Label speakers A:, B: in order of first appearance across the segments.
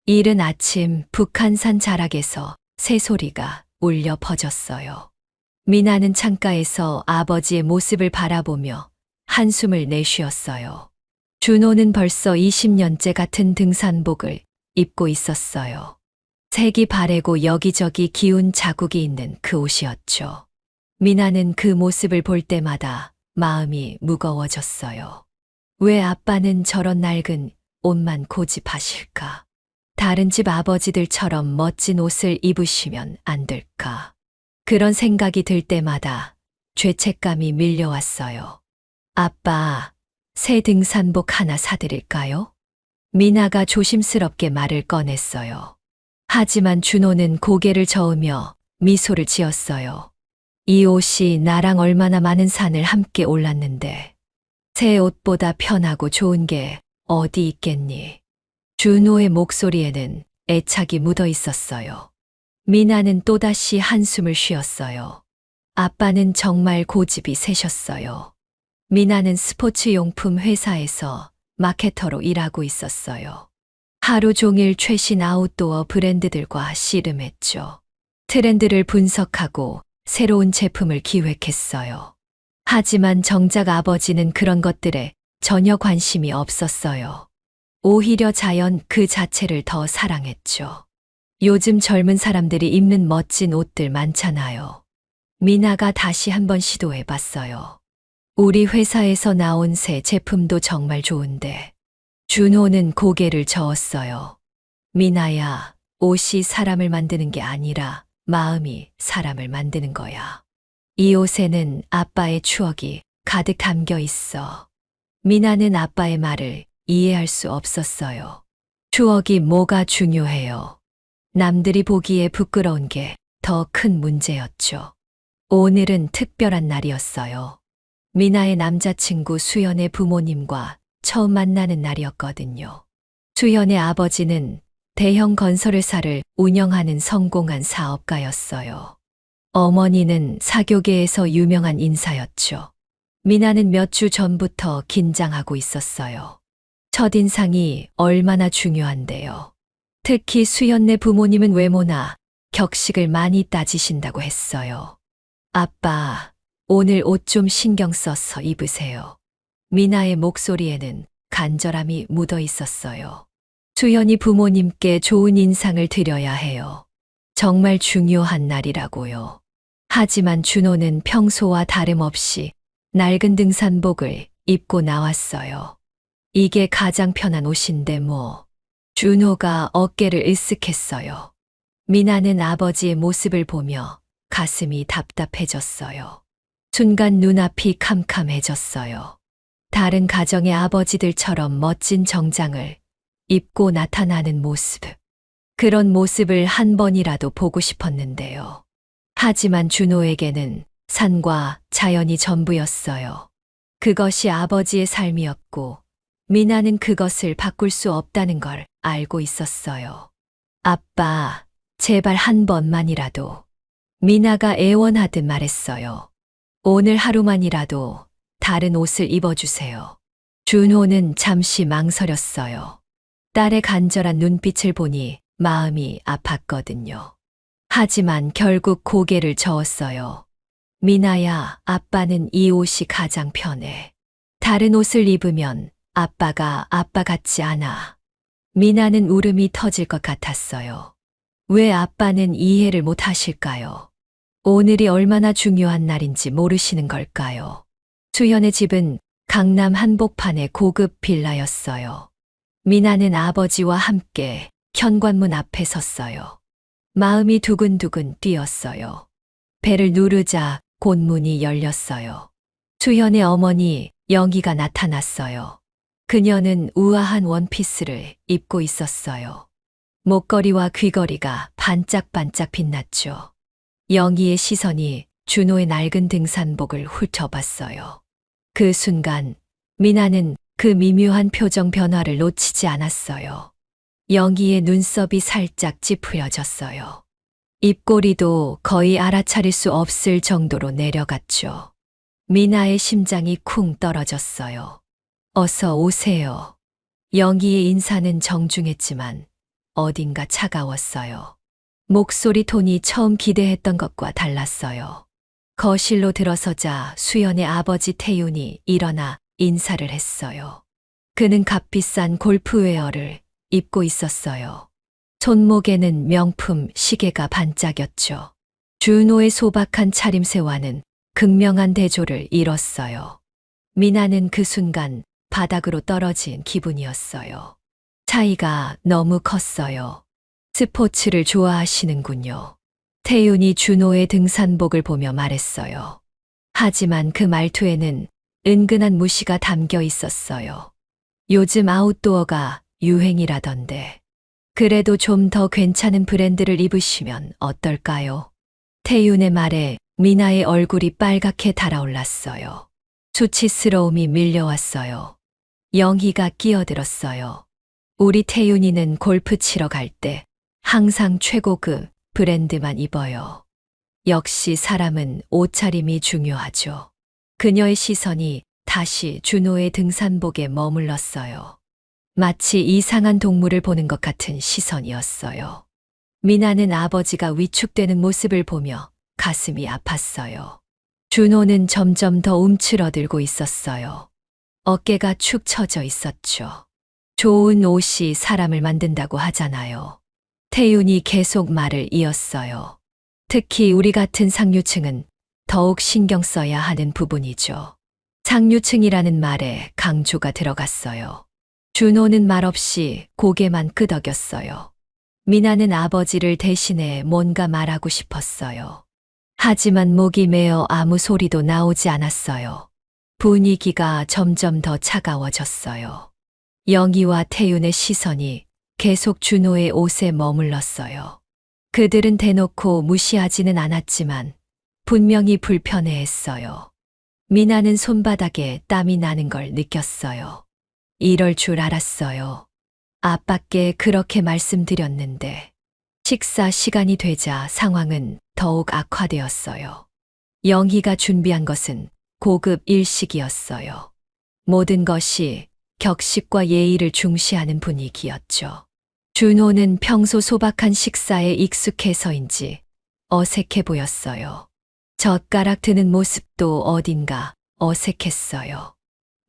A: 이른 아침 북한산 자락에서 새소리가 울려 퍼졌어요. 미나는 창가에서 아버지의 모습을 바라보며 한숨을 내쉬었어요. 준호는 벌써 20년째 같은 등산복을 입고 있었어요. 색이 바래고 여기저기 기운 자국이 있는 그 옷이었죠. 미나는 그 모습을 볼 때마다 마음이 무거워졌어요. 왜 아빠는 저런 낡은 옷만 고집하실까? 다른 집 아버지들처럼 멋진 옷을 입으시면 안 될까? 그런 생각이 들 때마다 죄책감이 밀려왔어요. 아빠, 새 등산복 하나 사드릴까요? 미나가 조심스럽게 말을 꺼냈어요. 하지만 준호는 고개를 저으며 미소를 지었어요. 이 옷이 나랑 얼마나 많은 산을 함께 올랐는데 새 옷보다 편하고 좋은 게 어디 있겠니? 준호의 목소리에는 애착이 묻어 있었어요. 미나는 또다시 한숨을 쉬었어요. 아빠는 정말 고집이 세셨어요. 미나는 스포츠용품 회사에서 마케터로 일하고 있었어요. 하루 종일 최신 아웃도어 브랜드들과 씨름했죠. 트렌드를 분석하고 새로운 제품을 기획했어요. 하지만 정작 아버지는 그런 것들에 전혀 관심이 없었어요. 오히려 자연 그 자체를 더 사랑했죠. 요즘 젊은 사람들이 입는 멋진 옷들 많잖아요. 미나가 다시 한번 시도해 봤어요. 우리 회사에서 나온 새 제품도 정말 좋은데. 준호는 고개를 저었어요. 미나야, 옷이 사람을 만드는 게 아니라 마음이 사람을 만드는 거야. 이 옷에는 아빠의 추억이 가득 담겨 있어. 미나는 아빠의 말을 이해할 수 없었어요. 추억이 뭐가 중요해요. 남들이 보기에 부끄러운 게 더 큰 문제였죠. 오늘은 특별한 날이었어요. 미나의 남자친구 수연의 부모님과 처음 만나는 날이었거든요. 수연의 아버지는 대형 건설회사를 운영하는 성공한 사업가였어요. 어머니는 사교계에서 유명한 인사였죠. 미나는 몇 주 전부터 긴장하고 있었어요. 첫인상이 얼마나 중요한데요. 특히 수연네 부모님은 외모나 격식을 많이 따지신다고 했어요. 아빠, 오늘 옷 좀 신경 써서 입으세요. 미나의 목소리에는 간절함이 묻어 있었어요. 수연이 부모님께 좋은 인상을 드려야 해요. 정말 중요한 날이라고요. 하지만 준호는 평소와 다름없이 낡은 등산복을 입고 나왔어요. 이게 가장 편한 옷인데 뭐. 준호가 어깨를 으쓱했어요. 미나는 아버지의 모습을 보며 가슴이 답답해졌어요. 순간 눈앞이 캄캄해졌어요. 다른 가정의 아버지들처럼 멋진 정장을 입고 나타나는 모습. 그런 모습을 한 번이라도 보고 싶었는데요. 하지만 준호에게는 산과 자연이 전부였어요. 그것이 아버지의 삶이었고 미나는 그것을 바꿀 수 없다는 걸 알고 있었어요. 아빠, 제발 한 번만이라도. 미나가 애원하듯 말했어요. 오늘 하루만이라도 다른 옷을 입어주세요. 준호는 잠시 망설였어요. 딸의 간절한 눈빛을 보니 마음이 아팠거든요. 하지만 결국 고개를 저었어요. 미나야, 아빠는 이 옷이 가장 편해. 다른 옷을 입으면 아빠가 아빠 같지 않아. 미나는 울음이 터질 것 같았어요. 왜 아빠는 이해를 못 하실까요? 오늘이 얼마나 중요한 날인지 모르시는 걸까요? 수연의 집은 강남 한복판의 고급 빌라였어요. 미나는 아버지와 함께 현관문 앞에 섰어요. 마음이 두근두근 뛰었어요. 배를 누르자 곧 문이 열렸어요. 수연의 어머니 영희가 나타났어요. 그녀는 우아한 원피스를 입고 있었어요. 목걸이와 귀걸이가 반짝반짝 빛났죠. 영희의 시선이 준호의 낡은 등산복을 훑어봤어요. 그 순간 미나는 그 미묘한 표정 변화를 놓치지 않았어요. 영희의 눈썹이 살짝 찌푸려졌어요. 입꼬리도 거의 알아차릴 수 없을 정도로 내려갔죠. 미나의 심장이 쿵 떨어졌어요. 어서 오세요. 영희의 인사는 정중했지만 어딘가 차가웠어요. 목소리 톤이 처음 기대했던 것과 달랐어요. 거실로 들어서자 수연의 아버지 태윤이 일어나 인사를 했어요. 그는 값비싼 골프웨어를 입고 있었어요. 손목에는 명품 시계가 반짝였죠. 준호의 소박한 차림새와는 극명한 대조를 이뤘어요. 미나는 그 순간 바닥으로 떨어진 기분이었어요. 차이가 너무 컸어요. 스포츠를 좋아하시는군요. 태윤이 준호의 등산복을 보며 말했어요. 하지만 그 말투에는 은근한 무시가 담겨 있었어요. 요즘 아웃도어가 유행이라던데. 그래도 좀 더 괜찮은 브랜드를 입으시면 어떨까요? 태윤의 말에 미나의 얼굴이 빨갛게 달아올랐어요. 수치스러움이 밀려왔어요. 영희가 끼어들었어요. 우리 태윤이는 골프 치러 갈 때 항상 최고급 브랜드만 입어요. 역시 사람은 옷차림이 중요하죠. 그녀의 시선이 다시 준호의 등산복에 머물렀어요. 마치 이상한 동물을 보는 것 같은 시선이었어요. 미나는 아버지가 위축되는 모습을 보며 가슴이 아팠어요. 준호는 점점 더 움츠러들고 있었어요. 어깨가 축 처져 있었죠. 좋은 옷이 사람을 만든다고 하잖아요. 태윤이 계속 말을 이었어요. 특히 우리 같은 상류층은 더욱 신경 써야 하는 부분이죠. 상류층이라는 말에 강조가 들어갔어요. 준호는 말없이 고개만 끄덕였어요. 미나는 아버지를 대신해 뭔가 말하고 싶었어요. 하지만 목이 메어 아무 소리도 나오지 않았어요. 분위기가 점점 더 차가워졌어요. 영희와 태윤의 시선이 계속 준호의 옷에 머물렀어요. 그들은 대놓고 무시하지는 않았지만 분명히 불편해했어요. 미나는 손바닥에 땀이 나는 걸 느꼈어요. 이럴 줄 알았어요. 아빠께 그렇게 말씀드렸는데. 식사 시간이 되자 상황은 더욱 악화되었어요. 영희가 준비한 것은 고급 일식이었어요. 모든 것이 격식과 예의를 중시하는 분위기였죠. 준호는 평소 소박한 식사에 익숙해서인지 어색해 보였어요. 젓가락 드는 모습도 어딘가 어색했어요.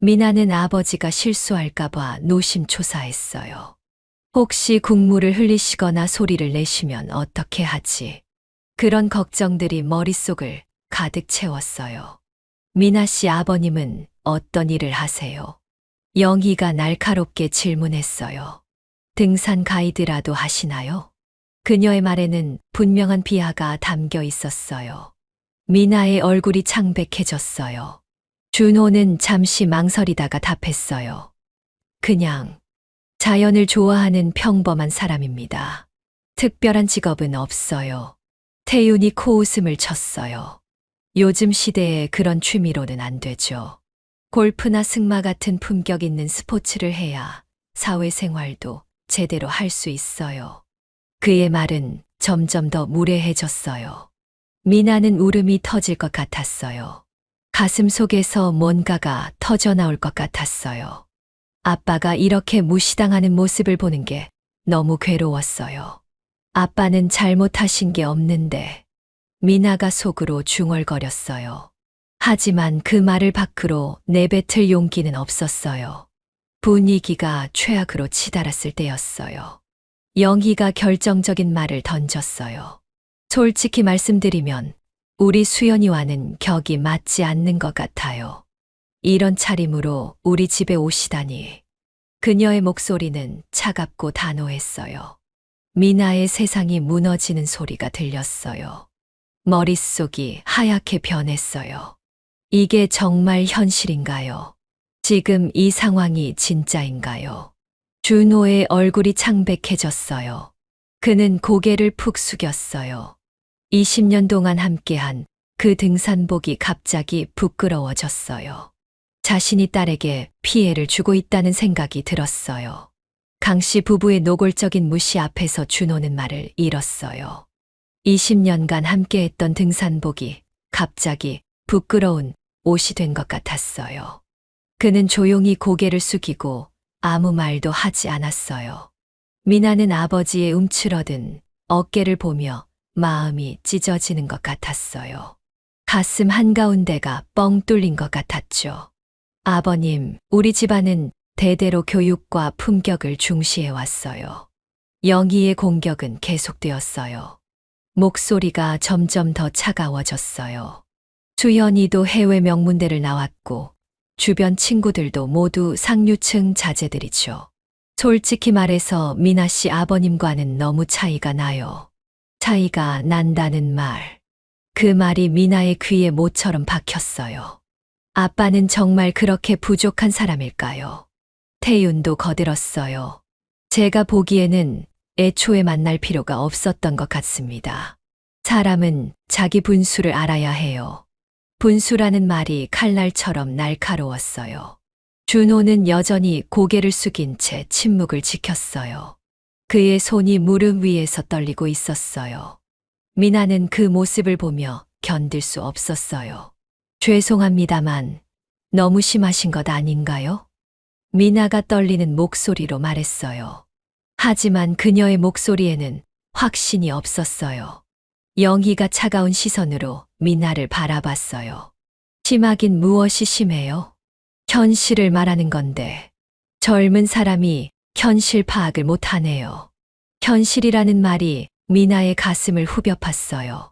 A: 미나는 아버지가 실수할까봐 노심초사했어요. 혹시 국물을 흘리시거나 소리를 내시면 어떻게 하지? 그런 걱정들이 머릿속을 가득 채웠어요. 미나 씨 아버님은 어떤 일을 하세요? 영희가 날카롭게 질문했어요. 등산 가이드라도 하시나요? 그녀의 말에는 분명한 비하가 담겨 있었어요. 미나의 얼굴이 창백해졌어요. 준호는 잠시 망설이다가 답했어요. 그냥 자연을 좋아하는 평범한 사람입니다. 특별한 직업은 없어요. 태윤이 코웃음을 쳤어요. 요즘 시대에 그런 취미로는 안 되죠. 골프나 승마 같은 품격 있는 스포츠를 해야 사회생활도 제대로 할 수 있어요. 그의 말은 점점 더 무례해졌어요. 미나는 울음이 터질 것 같았어요. 가슴 속에서 뭔가가 터져나올 것 같았어요. 아빠가 이렇게 무시당하는 모습을 보는 게 너무 괴로웠어요. 아빠는 잘못하신 게 없는데. 미나가 속으로 중얼거렸어요. 하지만 그 말을 밖으로 내뱉을 용기는 없었어요. 분위기가 최악으로 치달았을 때였어요. 영희가 결정적인 말을 던졌어요. 솔직히 말씀드리면 우리 수연이와는 격이 맞지 않는 것 같아요. 이런 차림으로 우리 집에 오시다니. 그녀의 목소리는 차갑고 단호했어요. 미나의 세상이 무너지는 소리가 들렸어요. 머릿속이 하얗게 변했어요. 이게 정말 현실인가요? 지금 이 상황이 진짜인가요? 준호의 얼굴이 창백해졌어요. 그는 고개를 푹 숙였어요. 20년 동안 함께한 그 등산복이 갑자기 부끄러워졌어요. 자신이 딸에게 피해를 주고 있다는 생각이 들었어요. 강씨 부부의 노골적인 무시 앞에서 준호는 말을 잃었어요. 20년간 함께했던 등산복이 갑자기 부끄러운 옷이 된 것 같았어요. 그는 조용히 고개를 숙이고 아무 말도 하지 않았어요. 미나는 아버지의 움츠러든 어깨를 보며 마음이 찢어지는 것 같았어요. 가슴 한가운데가 뻥 뚫린 것 같았죠. 아버님, 우리 집안은 대대로 교육과 품격을 중시해 왔어요. 영희의 공격은 계속되었어요. 목소리가 점점 더 차가워졌어요. 수연이도 해외 명문대를 나왔고 주변 친구들도 모두 상류층 자제들이죠. 솔직히 말해서 미나 씨 아버님과는 너무 차이가 나요. 차이가 난다는 말. 그 말이 미나의 귀에 모처럼 박혔어요. 아빠는 정말 그렇게 부족한 사람일까요? 태윤도 거들었어요. 제가 보기에는 애초에 만날 필요가 없었던 것 같습니다. 사람은 자기 분수를 알아야 해요. 분수라는 말이 칼날처럼 날카로웠어요. 준호는 여전히 고개를 숙인 채 침묵을 지켰어요. 그의 손이 무릎 위에서 떨리고 있었어요. 미나는 그 모습을 보며 견딜 수 없었어요. 죄송합니다만 너무 심하신 것 아닌가요? 미나가 떨리는 목소리로 말했어요. 하지만 그녀의 목소리에는 확신이 없었어요. 영희가 차가운 시선으로 미나를 바라봤어요. 심하긴 무엇이 심해요? 현실을 말하는 건데 젊은 사람이 현실 파악을 못하네요. 현실이라는 말이 미나의 가슴을 후벼 팠어요.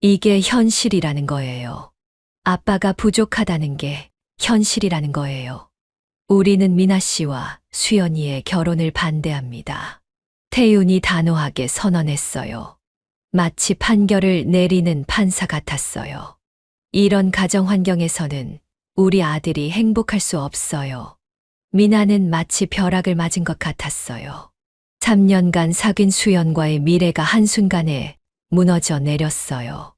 A: 이게 현실이라는 거예요. 아빠가 부족하다는 게 현실이라는 거예요. 우리는 미나 씨와 수연이의 결혼을 반대합니다. 태윤이 단호하게 선언했어요. 마치 판결을 내리는 판사 같았어요. 이런 가정 환경에서는 우리 아들이 행복할 수 없어요. 미나는 마치 벼락을 맞은 것 같았어요. 3년간 사귄 수연과의 미래가 한순간에 무너져 내렸어요.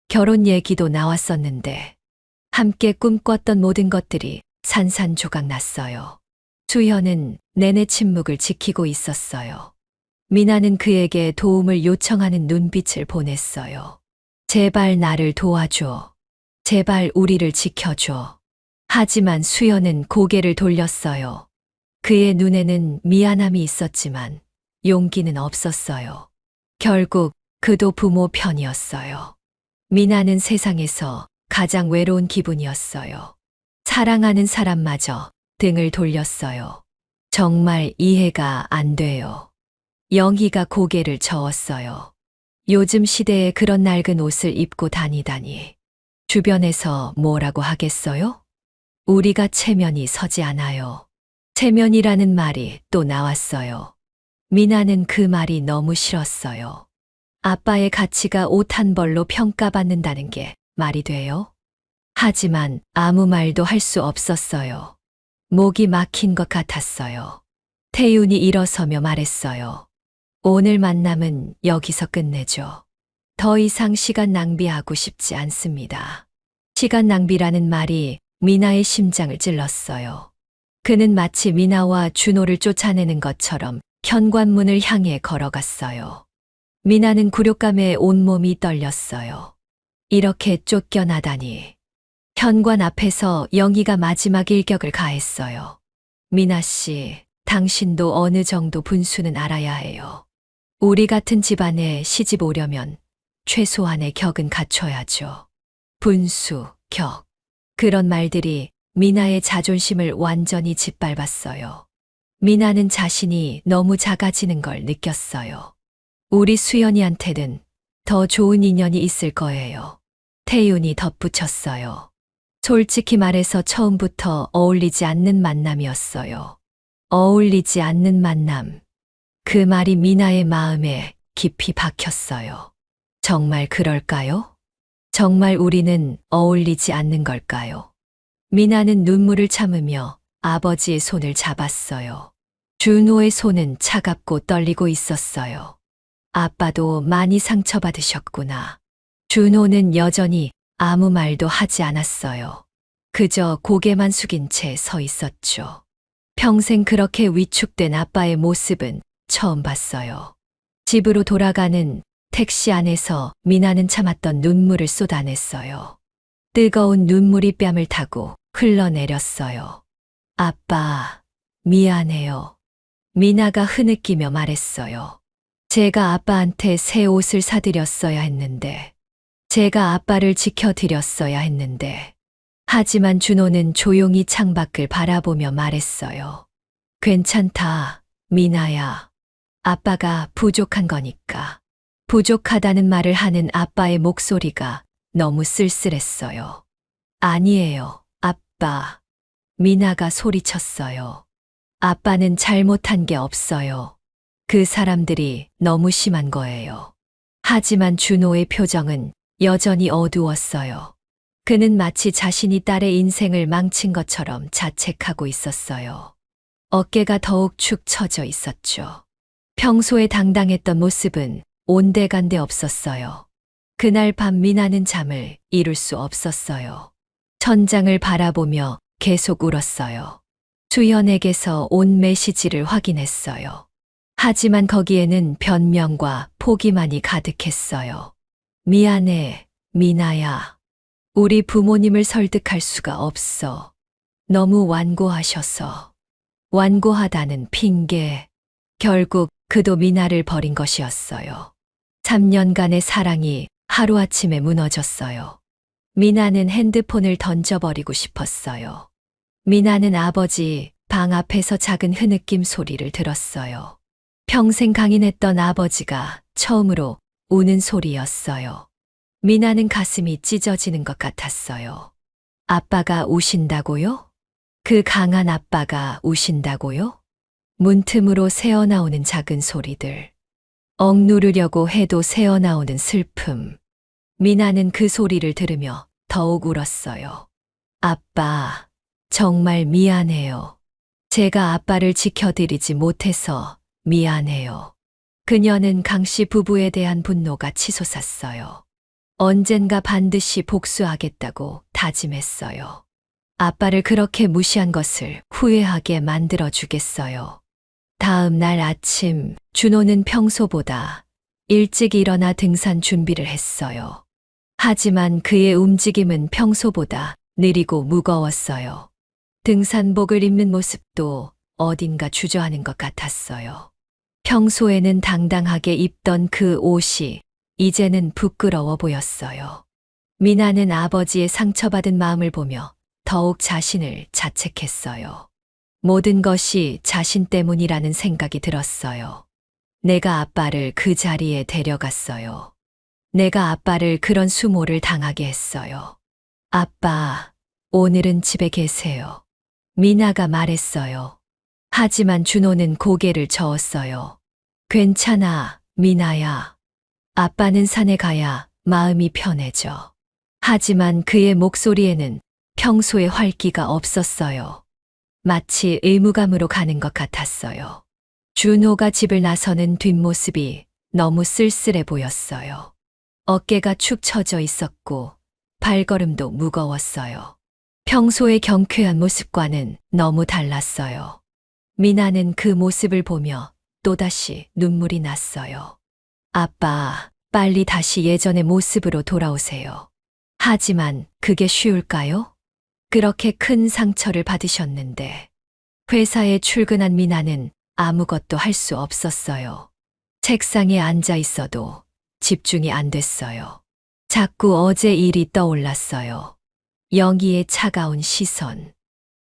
A: 결혼 얘기도 나왔었는데 함께 꿈꿨던 모든 것들이 산산조각 났어요. 수연은 내내 침묵을 지키고 있었어요. 미나는 그에게 도움을 요청하는 눈빛을 보냈어요. 제발 나를 도와줘. 제발 우리를 지켜줘. 하지만 수연은 고개를 돌렸어요. 그의 눈에는 미안함이 있었지만 용기는 없었어요. 결국 그도 부모 편이었어요. 미나는 세상에서 가장 외로운 기분이었어요. 사랑하는 사람마저 등을 돌렸어요. 정말 이해가 안 돼요. 영희가 고개를 저었어요. 요즘 시대에 그런 낡은 옷을 입고 다니다니. 주변에서 뭐라고 하겠어요? 우리가 체면이 서지 않아요. 체면이라는 말이 또 나왔어요. 미나는 그 말이 너무 싫었어요. 아빠의 가치가 옷 한 벌로 평가받는다는 게 말이 돼요? 하지만 아무 말도 할 수 없었어요. 목이 막힌 것 같았어요. 태윤이 일어서며 말했어요. 오늘 만남은 여기서 끝내죠. 더 이상 시간 낭비하고 싶지 않습니다. 시간 낭비라는 말이 미나의 심장을 찔렀어요. 그는 마치 미나와 준호를 쫓아내는 것처럼 현관문을 향해 걸어갔어요. 미나는 굴욕감에 온몸이 떨렸어요. 이렇게 쫓겨나다니. 현관 앞에서 영희가 마지막 일격을 가했어요. 미나 씨, 당신도 어느 정도 분수는 알아야 해요. 우리 같은 집안에 시집 오려면 최소한의 격은 갖춰야죠. 분수, 격. 그런 말들이 미나의 자존심을 완전히 짓밟았어요. 미나는 자신이 너무 작아지는 걸 느꼈어요. 우리 수연이한테는 더 좋은 인연이 있을 거예요. 태윤이 덧붙였어요. 솔직히 말해서 처음부터 어울리지 않는 만남이었어요. 어울리지 않는 만남. 그 말이 미나의 마음에 깊이 박혔어요. 정말 그럴까요? 정말 우리는 어울리지 않는 걸까요? 미나는 눈물을 참으며 아버지의 손을 잡았어요. 준호의 손은 차갑고 떨리고 있었어요. 아빠도 많이 상처받으셨구나. 준호는 여전히 아무 말도 하지 않았어요. 그저 고개만 숙인 채 서 있었죠. 평생 그렇게 위축된 아빠의 모습은 처음 봤어요. 집으로 돌아가는 택시 안에서 미나는 참았던 눈물을 쏟아냈어요. 뜨거운 눈물이 뺨을 타고 흘러내렸어요. 아빠, 미안해요. 미나가 흐느끼며 말했어요. 제가 아빠한테 새 옷을 사드렸어야 했는데, 제가 아빠를 지켜드렸어야 했는데. 하지만 준호는 조용히 창밖을 바라보며 말했어요. 괜찮다, 미나야. 아빠가 부족한 거니까. 부족하다는 말을 하는 아빠의 목소리가 너무 쓸쓸했어요. 아니에요, 아빠. 미나가 소리쳤어요. 아빠는 잘못한 게 없어요. 그 사람들이 너무 심한 거예요. 하지만 준호의 표정은 여전히 어두웠어요. 그는 마치 자신이 딸의 인생을 망친 것처럼 자책하고 있었어요. 어깨가 더욱 축 처져 있었죠. 평소에 당당했던 모습은 온데간데 없었어요. 그날 밤 미나는 잠을 이룰 수 없었어요. 천장을 바라보며 계속 울었어요. 주연에게서 온 메시지를 확인했어요. 하지만 거기에는 변명과 포기만이 가득했어요. 미안해, 미나야. 우리 부모님을 설득할 수가 없어. 너무 완고하셔서. 완고하다는 핑계. 결국 그도 미나를 버린 것이었어요. 3년간의 사랑이 하루아침에 무너졌어요. 미나는 핸드폰을 던져버리고 싶었어요. 미나는 아버지 방 앞에서 작은 흐느낌 소리를 들었어요. 평생 강인했던 아버지가 처음으로 우는 소리였어요. 미나는 가슴이 찢어지는 것 같았어요. 아빠가 우신다고요? 그 강한 아빠가 우신다고요? 문틈으로 새어나오는 작은 소리들. 억누르려고 해도 새어나오는 슬픔. 미나는 그 소리를 들으며 더욱 울었어요. 아빠, 정말 미안해요. 제가 아빠를 지켜드리지 못해서 미안해요. 그녀는 강씨 부부에 대한 분노가 치솟았어요. 언젠가 반드시 복수하겠다고 다짐했어요. 아빠를 그렇게 무시한 것을 후회하게 만들어 주겠어요. 다음 날 아침, 준호는 평소보다 일찍 일어나 등산 준비를 했어요. 하지만 그의 움직임은 평소보다 느리고 무거웠어요. 등산복을 입는 모습도 어딘가 주저하는 것 같았어요. 평소에는 당당하게 입던 그 옷이 이제는 부끄러워 보였어요. 미나는 아버지의 상처받은 마음을 보며 더욱 자신을 자책했어요. 모든 것이 자신 때문이라는 생각이 들었어요. 내가 아빠를 그 자리에 데려갔어요. 내가 아빠를 그런 수모를 당하게 했어요. 아빠, 오늘은 집에 계세요. 미나가 말했어요. 하지만 준호는 고개를 저었어요. 괜찮아, 미나야. 아빠는 산에 가야 마음이 편해져. 하지만 그의 목소리에는 평소의 활기가 없었어요. 마치 의무감으로 가는 것 같았어요. 준호가 집을 나서는 뒷모습이 너무 쓸쓸해 보였어요. 어깨가 축 처져 있었고 발걸음도 무거웠어요. 평소의 경쾌한 모습과는 너무 달랐어요. 미나는 그 모습을 보며 또다시 눈물이 났어요. 아빠, 빨리 다시 예전의 모습으로 돌아오세요. 하지만 그게 쉬울까요? 그렇게 큰 상처를 받으셨는데. 회사에 출근한 미나는 아무것도 할 수 없었어요. 책상에 앉아 있어도 집중이 안 됐어요. 자꾸 어제 일이 떠올랐어요. 영희의 차가운 시선,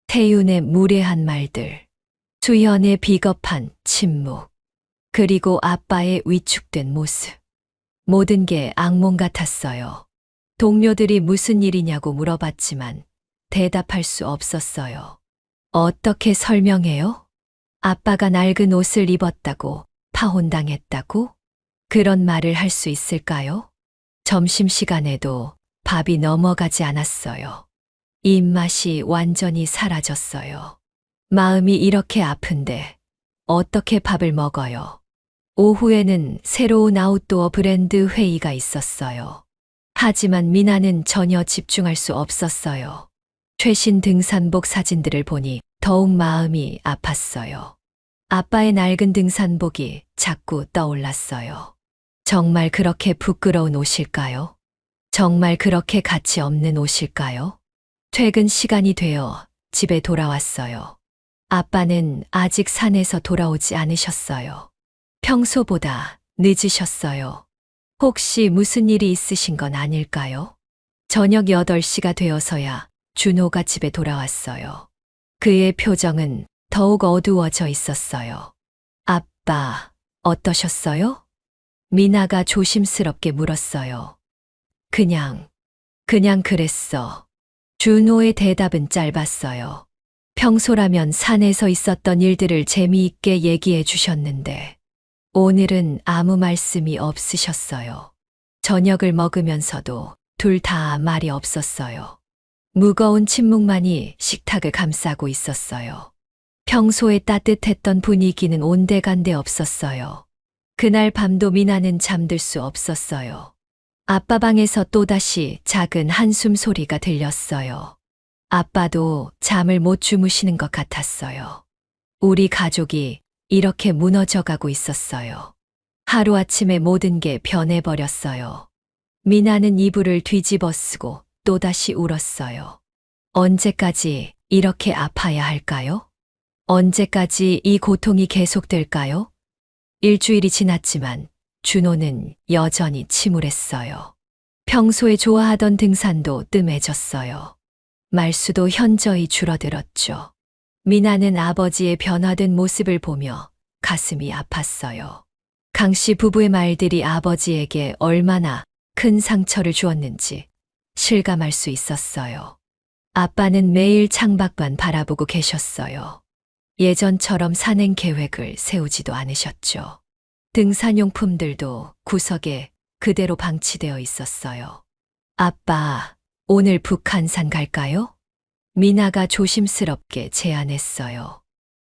A: 태윤의 무례한 말들, 수연의 비겁한 침묵, 그리고 아빠의 위축된 모습. 모든 게 악몽 같았어요. 동료들이 무슨 일이냐고 물어봤지만 대답할 수 없었어요. 어떻게 설명해요? 아빠가 낡은 옷을 입었다고, 파혼당했다고? 그런 말을 할 수 있을까요? 점심시간에도 밥이 넘어가지 않았어요. 입맛이 완전히 사라졌어요. 마음이 이렇게 아픈데 어떻게 밥을 먹어요? 오후에는 새로운 아웃도어 브랜드 회의가 있었어요. 하지만 미나는 전혀 집중할 수 없었어요. 최신 등산복 사진들을 보니 더욱 마음이 아팠어요. 아빠의 낡은 등산복이 자꾸 떠올랐어요. 정말 그렇게 부끄러운 옷일까요? 정말 그렇게 가치 없는 옷일까요? 퇴근 시간이 되어 집에 돌아왔어요. 아빠는 아직 산에서 돌아오지 않으셨어요. 평소보다 늦으셨어요. 혹시 무슨 일이 있으신 건 아닐까요? 저녁 8시가 되어서야 준호가 집에 돌아왔어요. 그의 표정은 더욱 어두워져 있었어요. 아빠, 어떠셨어요? 미나가 조심스럽게 물었어요. 그냥 그랬어. 준호의 대답은 짧았어요. 평소라면 산에서 있었던 일들을 재미있게 얘기해 주셨는데, 오늘은 아무 말씀이 없으셨어요. 저녁을 먹으면서도 둘 다 말이 없었어요. 무거운 침묵만이 식탁을 감싸고 있었어요. 평소에 따뜻했던 분위기는 온데간데 없었어요. 그날 밤도 미나는 잠들 수 없었어요. 아빠 방에서 또다시 작은 한숨 소리가 들렸어요. 아빠도 잠을 못 주무시는 것 같았어요. 우리 가족이 이렇게 무너져가고 있었어요. 하루아침에 모든 게 변해버렸어요. 미나는 이불을 뒤집어 쓰고 또다시 울었어요. 언제까지 이렇게 아파야 할까요? 언제까지 이 고통이 계속될까요? 일주일이 지났지만 준호는 여전히 침울했어요. 평소에 좋아하던 등산도 뜸해졌어요. 말수도 현저히 줄어들었죠. 미나는 아버지의 변화된 모습을 보며 가슴이 아팠어요. 강씨 부부의 말들이 아버지에게 얼마나 큰 상처를 주었는지 실감할 수 있었어요. 아빠는 매일 창밖만 바라보고 계셨어요. 예전처럼 산행 계획을 세우지도 않으셨죠. 등산용품들도 구석에 그대로 방치되어 있었어요. 아빠, 오늘 북한산 갈까요? 미나가 조심스럽게 제안했어요.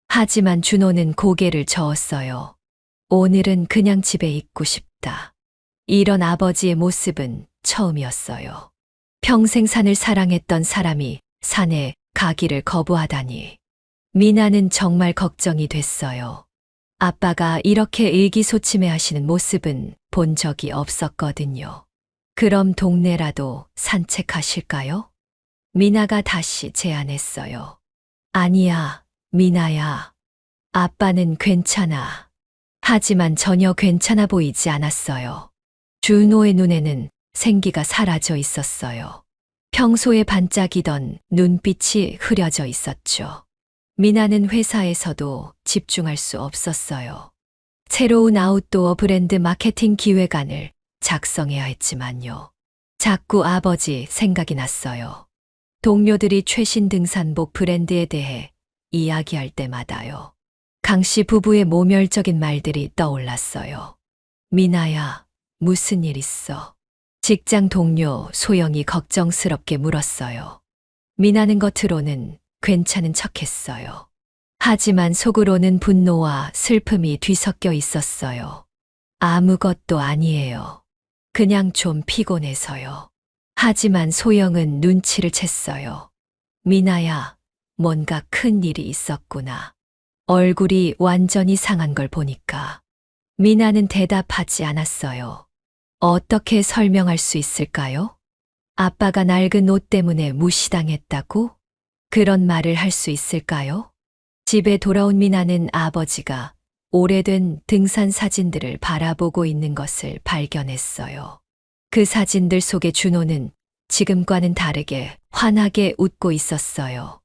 A: 하지만 준호는 고개를 저었어요. 오늘은 그냥 집에 있고 싶다. 이런 아버지의 모습은 처음이었어요. 평생 산을 사랑했던 사람이 산에 가기를 거부하다니. 미나는 정말 걱정이 됐어요. 아빠가 이렇게 의기소침해 하시는 모습은 본 적이 없었거든요. 그럼 동네라도 산책하실까요? 미나가 다시 제안했어요. 아니야, 미나야. 아빠는 괜찮아. 하지만 전혀 괜찮아 보이지 않았어요. 준호의 눈에는 생기가 사라져 있었어요. 평소에 반짝이던 눈빛이 흐려져 있었죠. 미나는 회사에서도 집중할 수 없었어요. 새로운 아웃도어 브랜드 마케팅 기획안을 작성해야 했지만요. 자꾸 아버지 생각이 났어요. 동료들이 최신 등산복 브랜드에 대해 이야기할 때마다요. 강씨 부부의 모멸적인 말들이 떠올랐어요. 미나야, 무슨 일 있어? 직장 동료 소영이 걱정스럽게 물었어요. 미나는 겉으로는 괜찮은 척했어요. 하지만 속으로는 분노와 슬픔이 뒤섞여 있었어요. 아무것도 아니에요. 그냥 좀 피곤해서요. 하지만 소영은 눈치를 챘어요. 미나야, 뭔가 큰 일이 있었구나. 얼굴이 완전히 상한 걸 보니까. 미나는 대답하지 않았어요. 어떻게 설명할 수 있을까요? 아빠가 낡은 옷 때문에 무시당했다고? 그런 말을 할 수 있을까요? 집에 돌아온 미나는 아버지가 오래된 등산 사진들을 바라보고 있는 것을 발견했어요. 그 사진들 속의 준호는 지금과는 다르게 환하게 웃고 있었어요.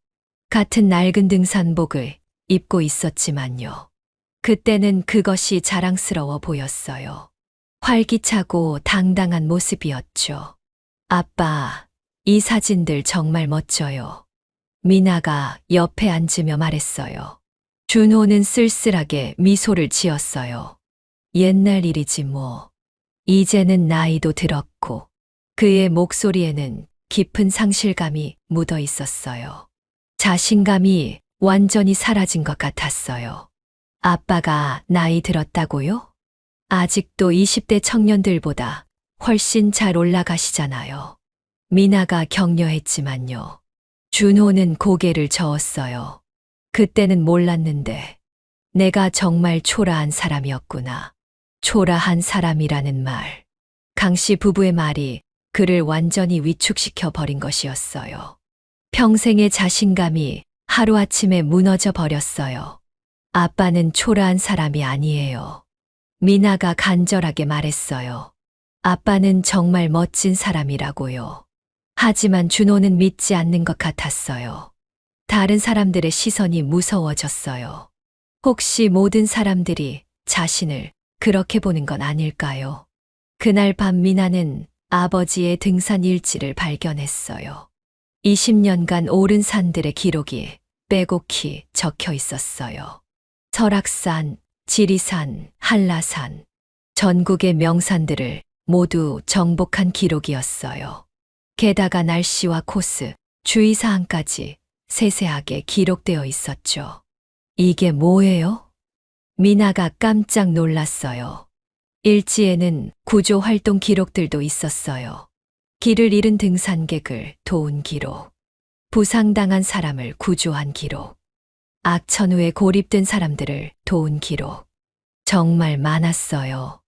A: 같은 낡은 등산복을 입고 있었지만요. 그때는 그것이 자랑스러워 보였어요. 활기차고 당당한 모습이었죠. 아빠, 이 사진들 정말 멋져요. 미나가 옆에 앉으며 말했어요. 준호는 쓸쓸하게 미소를 지었어요. 옛날 일이지 뭐. 이제는 나이도 들었고 그의 목소리에는 깊은 상실감이 묻어 있었어요. 자신감이 완전히 사라진 것 같았어요. 아빠가 나이 들었다고요? 아직도 20대 청년들보다 훨씬 잘 올라가시잖아요. 미나가 격려했지만요. 준호는 고개를 저었어요. 그때는 몰랐는데 내가 정말 초라한 사람이었구나. 초라한 사람이라는 말. 강씨 부부의 말이 그를 완전히 위축시켜 버린 것이었어요. 평생의 자신감이 하루아침에 무너져 버렸어요. 아빠는 초라한 사람이 아니에요. 미나가 간절하게 말했어요. 아빠는 정말 멋진 사람이라고요. 하지만 준호는 믿지 않는 것 같았어요. 다른 사람들의 시선이 무서워졌어요. 혹시 모든 사람들이 자신을 그렇게 보는 건 아닐까요? 그날 밤 미나는 아버지의 등산 일지를 발견했어요. 20년간 오른 산들의 기록이 빼곡히 적혀 있었어요. 설악산, 지리산, 한라산, 전국의 명산들을 모두 정복한 기록이었어요. 게다가 날씨와 코스, 주의사항까지 세세하게 기록되어 있었죠. 이게 뭐예요? 미나가 깜짝 놀랐어요. 일지에는 구조 활동 기록들도 있었어요. 길을 잃은 등산객을 도운 기록, 부상당한 사람을 구조한 기록, 악천후에 고립된 사람들을 도운 기록. 정말 많았어요.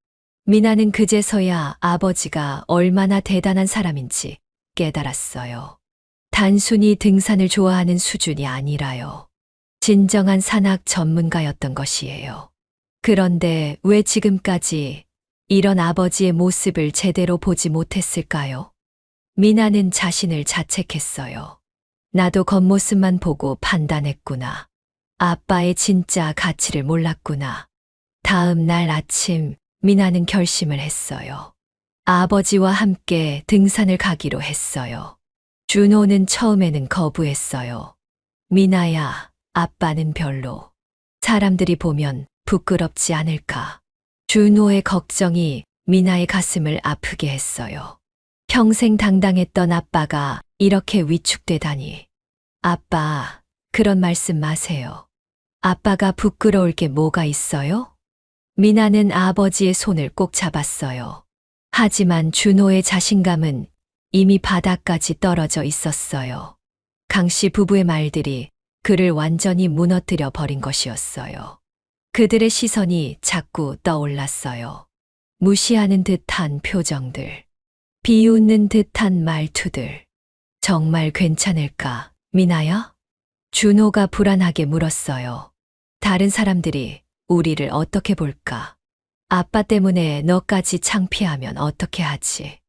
A: 미나는 그제서야 아버지가 얼마나 대단한 사람인지 깨달았어요. 단순히 등산을 좋아하는 수준이 아니라요. 진정한 산악 전문가였던 것이에요. 그런데 왜 지금까지 이런 아버지의 모습을 제대로 보지 못했을까요? 미나는 자신을 자책했어요. 나도 겉모습만 보고 판단했구나. 아빠의 진짜 가치를 몰랐구나. 다음 날 아침, 미나는 결심을 했어요. 아버지와 함께 등산을 가기로 했어요. 준호는 처음에는 거부했어요. 미나야, 아빠는 별로. 사람들이 보면 부끄럽지 않을까. 준호의 걱정이 미나의 가슴을 아프게 했어요. 평생 당당했던 아빠가 이렇게 위축되다니. 아빠, 그런 말씀 마세요. 아빠가 부끄러울 게 뭐가 있어요? 미나는 아버지의 손을 꼭 잡았어요. 하지만 준호의 자신감은 이미 바닥까지 떨어져 있었어요. 강씨 부부의 말들이 그를 완전히 무너뜨려 버린 것이었어요. 그들의 시선이 자꾸 떠올랐어요. 무시하는 듯한 표정들, 비웃는 듯한 말투들. 정말 괜찮을까, 미나야? 준호가 불안하게 물었어요. 다른 사람들이 우리를 어떻게 볼까? 아빠 때문에 너까지 창피하면 어떻게 하지?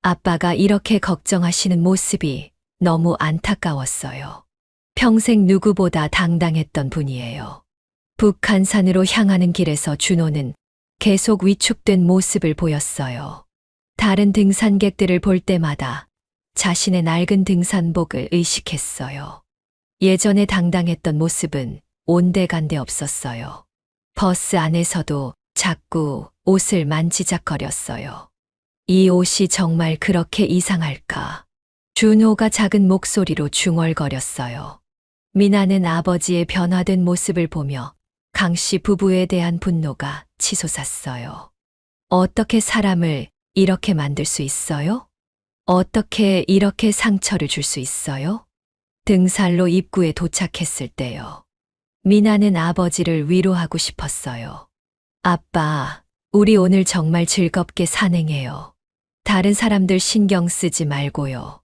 A: 아빠가 이렇게 걱정하시는 모습이 너무 안타까웠어요. 평생 누구보다 당당했던 분이에요. 북한산으로 향하는 길에서 준호는 계속 위축된 모습을 보였어요. 다른 등산객들을 볼 때마다 자신의 낡은 등산복을 의식했어요. 예전에 당당했던 모습은 온데간데 없었어요. 버스 안에서도 자꾸 옷을 만지작거렸어요. 이 옷이 정말 그렇게 이상할까? 준호가 작은 목소리로 중얼거렸어요. 미나는 아버지의 변화된 모습을 보며 강씨 부부에 대한 분노가 치솟았어요. 어떻게 사람을 이렇게 만들 수 있어요? 어떻게 이렇게 상처를 줄 수 있어요? 등산로 입구에 도착했을 때요. 미나는 아버지를 위로하고 싶었어요. 아빠, 우리 오늘 정말 즐겁게 산행해요. 다른 사람들 신경 쓰지 말고요.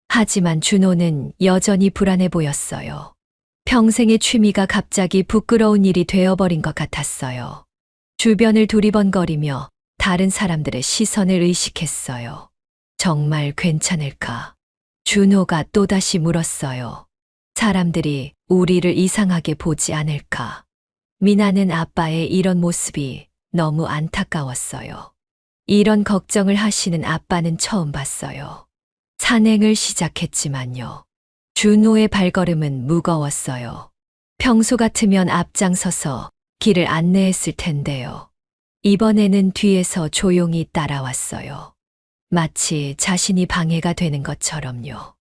A: 하지만 준호는 여전히 불안해 보였어요. 평생의 취미가 갑자기 부끄러운 일이 되어버린 것 같았어요. 주변을 두리번거리며 다른 사람들의 시선을 의식했어요. 정말 괜찮을까? 준호가 또다시 물었어요. 사람들이 우리를 이상하게 보지 않을까? 미나는 아빠의 이런 모습이 너무 안타까웠어요. 이런 걱정을 하시는 아빠는 처음 봤어요. 산행을 시작했지만요. 준호의 발걸음은 무거웠어요. 평소 같으면 앞장서서 길을 안내했을 텐데요. 이번에는 뒤에서 조용히 따라왔어요. 마치 자신이 방해가 되는 것처럼요.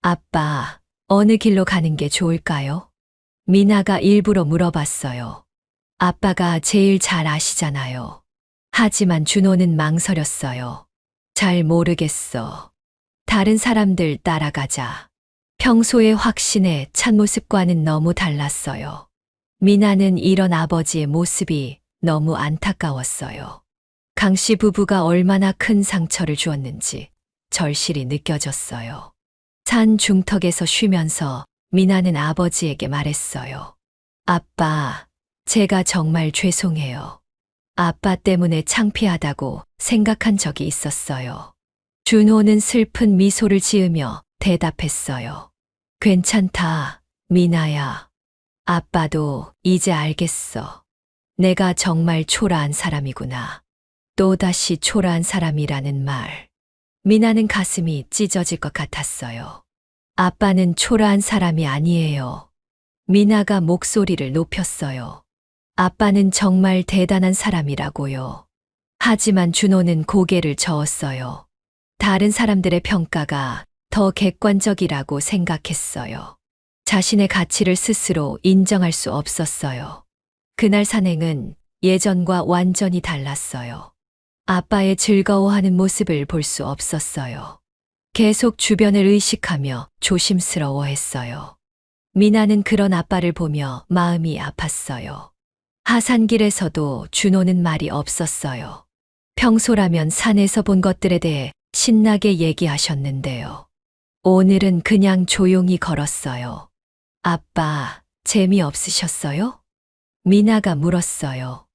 A: 아빠, 어느 길로 가는 게 좋을까요? 미나가 일부러 물어봤어요. 아빠가 제일 잘 아시잖아요. 하지만 준호는 망설였어요. 잘 모르겠어. 다른 사람들 따라가자. 평소의 확신에 찬 모습과는 너무 달랐어요. 미나는 이런 아버지의 모습이 너무 안타까웠어요. 강씨 부부가 얼마나 큰 상처를 주었는지 절실히 느껴졌어요. 산 중턱에서 쉬면서 미나는 아버지에게 말했어요. 아빠, 제가 정말 죄송해요. 아빠 때문에 창피하다고 생각한 적이 있었어요. 준호는 슬픈 미소를 지으며 대답했어요. 괜찮다, 미나야. 아빠도 이제 알겠어. 내가 정말 초라한 사람이구나. 또다시 초라한 사람이라는 말. 미나는 가슴이 찢어질 것 같았어요. 아빠는 초라한 사람이 아니에요. 미나가 목소리를 높였어요. 아빠는 정말 대단한 사람이라고요. 하지만 준호는 고개를 저었어요. 다른 사람들의 평가가 더 객관적이라고 생각했어요. 자신의 가치를 스스로 인정할 수 없었어요. 그날 산행은 예전과 완전히 달랐어요. 아빠의 즐거워하는 모습을 볼 수 없었어요. 계속 주변을 의식하며 조심스러워했어요. 미나는 그런 아빠를 보며 마음이 아팠어요. 하산길에서도 준호는 말이 없었어요. 평소라면 산에서 본 것들에 대해 신나게 얘기하셨는데요. 오늘은 그냥 조용히 걸었어요. 아빠, 재미없으셨어요? 미나가 물었어요.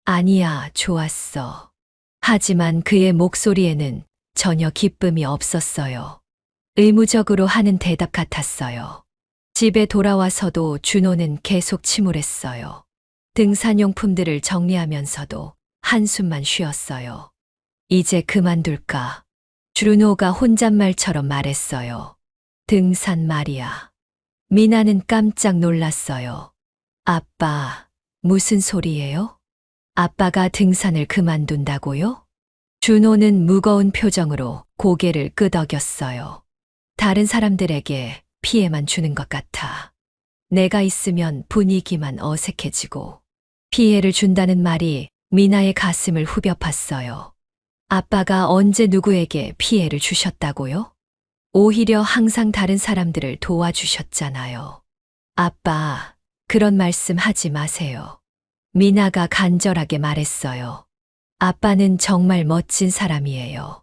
A: 아니야, 좋았어. 하지만 그의 목소리에는 전혀 기쁨이 없었어요. 의무적으로 하는 대답 같았어요. 집에 돌아와서도 준호는 계속 침울했어요. 등산용품들을 정리하면서도 한숨만 쉬었어요. 이제 그만둘까? 준호가 혼잣말처럼 말했어요. 등산 말이야. 미나는 깜짝 놀랐어요. 아빠, 무슨 소리예요? 아빠가 등산을 그만둔다고요? 준호는 무거운 표정으로 고개를 끄덕였어요. 다른 사람들에게 피해만 주는 것 같아. 내가 있으면 분위기만 어색해지고 피해를 준다는 말이 미나의 가슴을 후벼 팠어요. 아빠가 언제 누구에게 피해를 주셨다고요? 오히려 항상 다른 사람들을 도와주셨잖아요. 아빠, 그런 말씀 하지 마세요. 미나가 간절하게 말했어요. 아빠는 정말 멋진 사람이에요.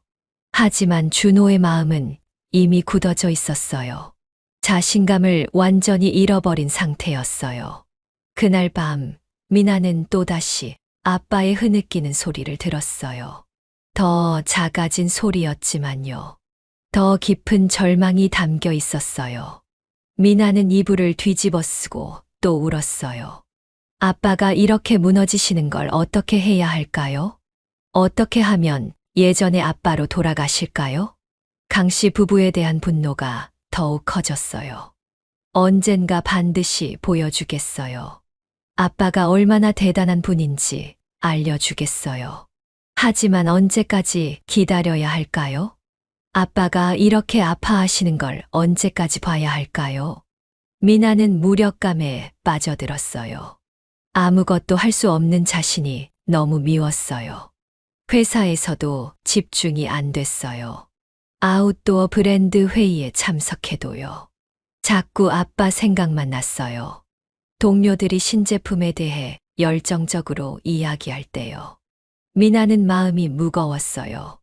A: 하지만 준호의 마음은 이미 굳어져 있었어요. 자신감을 완전히 잃어버린 상태였어요. 그날 밤, 미나는 또다시 아빠의 흐느끼는 소리를 들었어요. 더 작아진 소리였지만요. 더 깊은 절망이 담겨 있었어요. 미나는 이불을 뒤집어 쓰고 또 울었어요. 아빠가 이렇게 무너지시는 걸 어떻게 해야 할까요? 어떻게 하면 예전의 아빠로 돌아가실까요? 강 씨 부부에 대한 분노가 더욱 커졌어요. 언젠가 반드시 보여주겠어요. 아빠가 얼마나 대단한 분인지 알려주겠어요. 하지만 언제까지 기다려야 할까요? 아빠가 이렇게 아파하시는 걸 언제까지 봐야 할까요? 미나는 무력감에 빠져들었어요. 아무것도 할 수 없는 자신이 너무 미웠어요. 회사에서도 집중이 안 됐어요. 아웃도어 브랜드 회의에 참석해도요. 자꾸 아빠 생각만 났어요. 동료들이 신제품에 대해 열정적으로 이야기할 때요. 미나는 마음이 무거웠어요.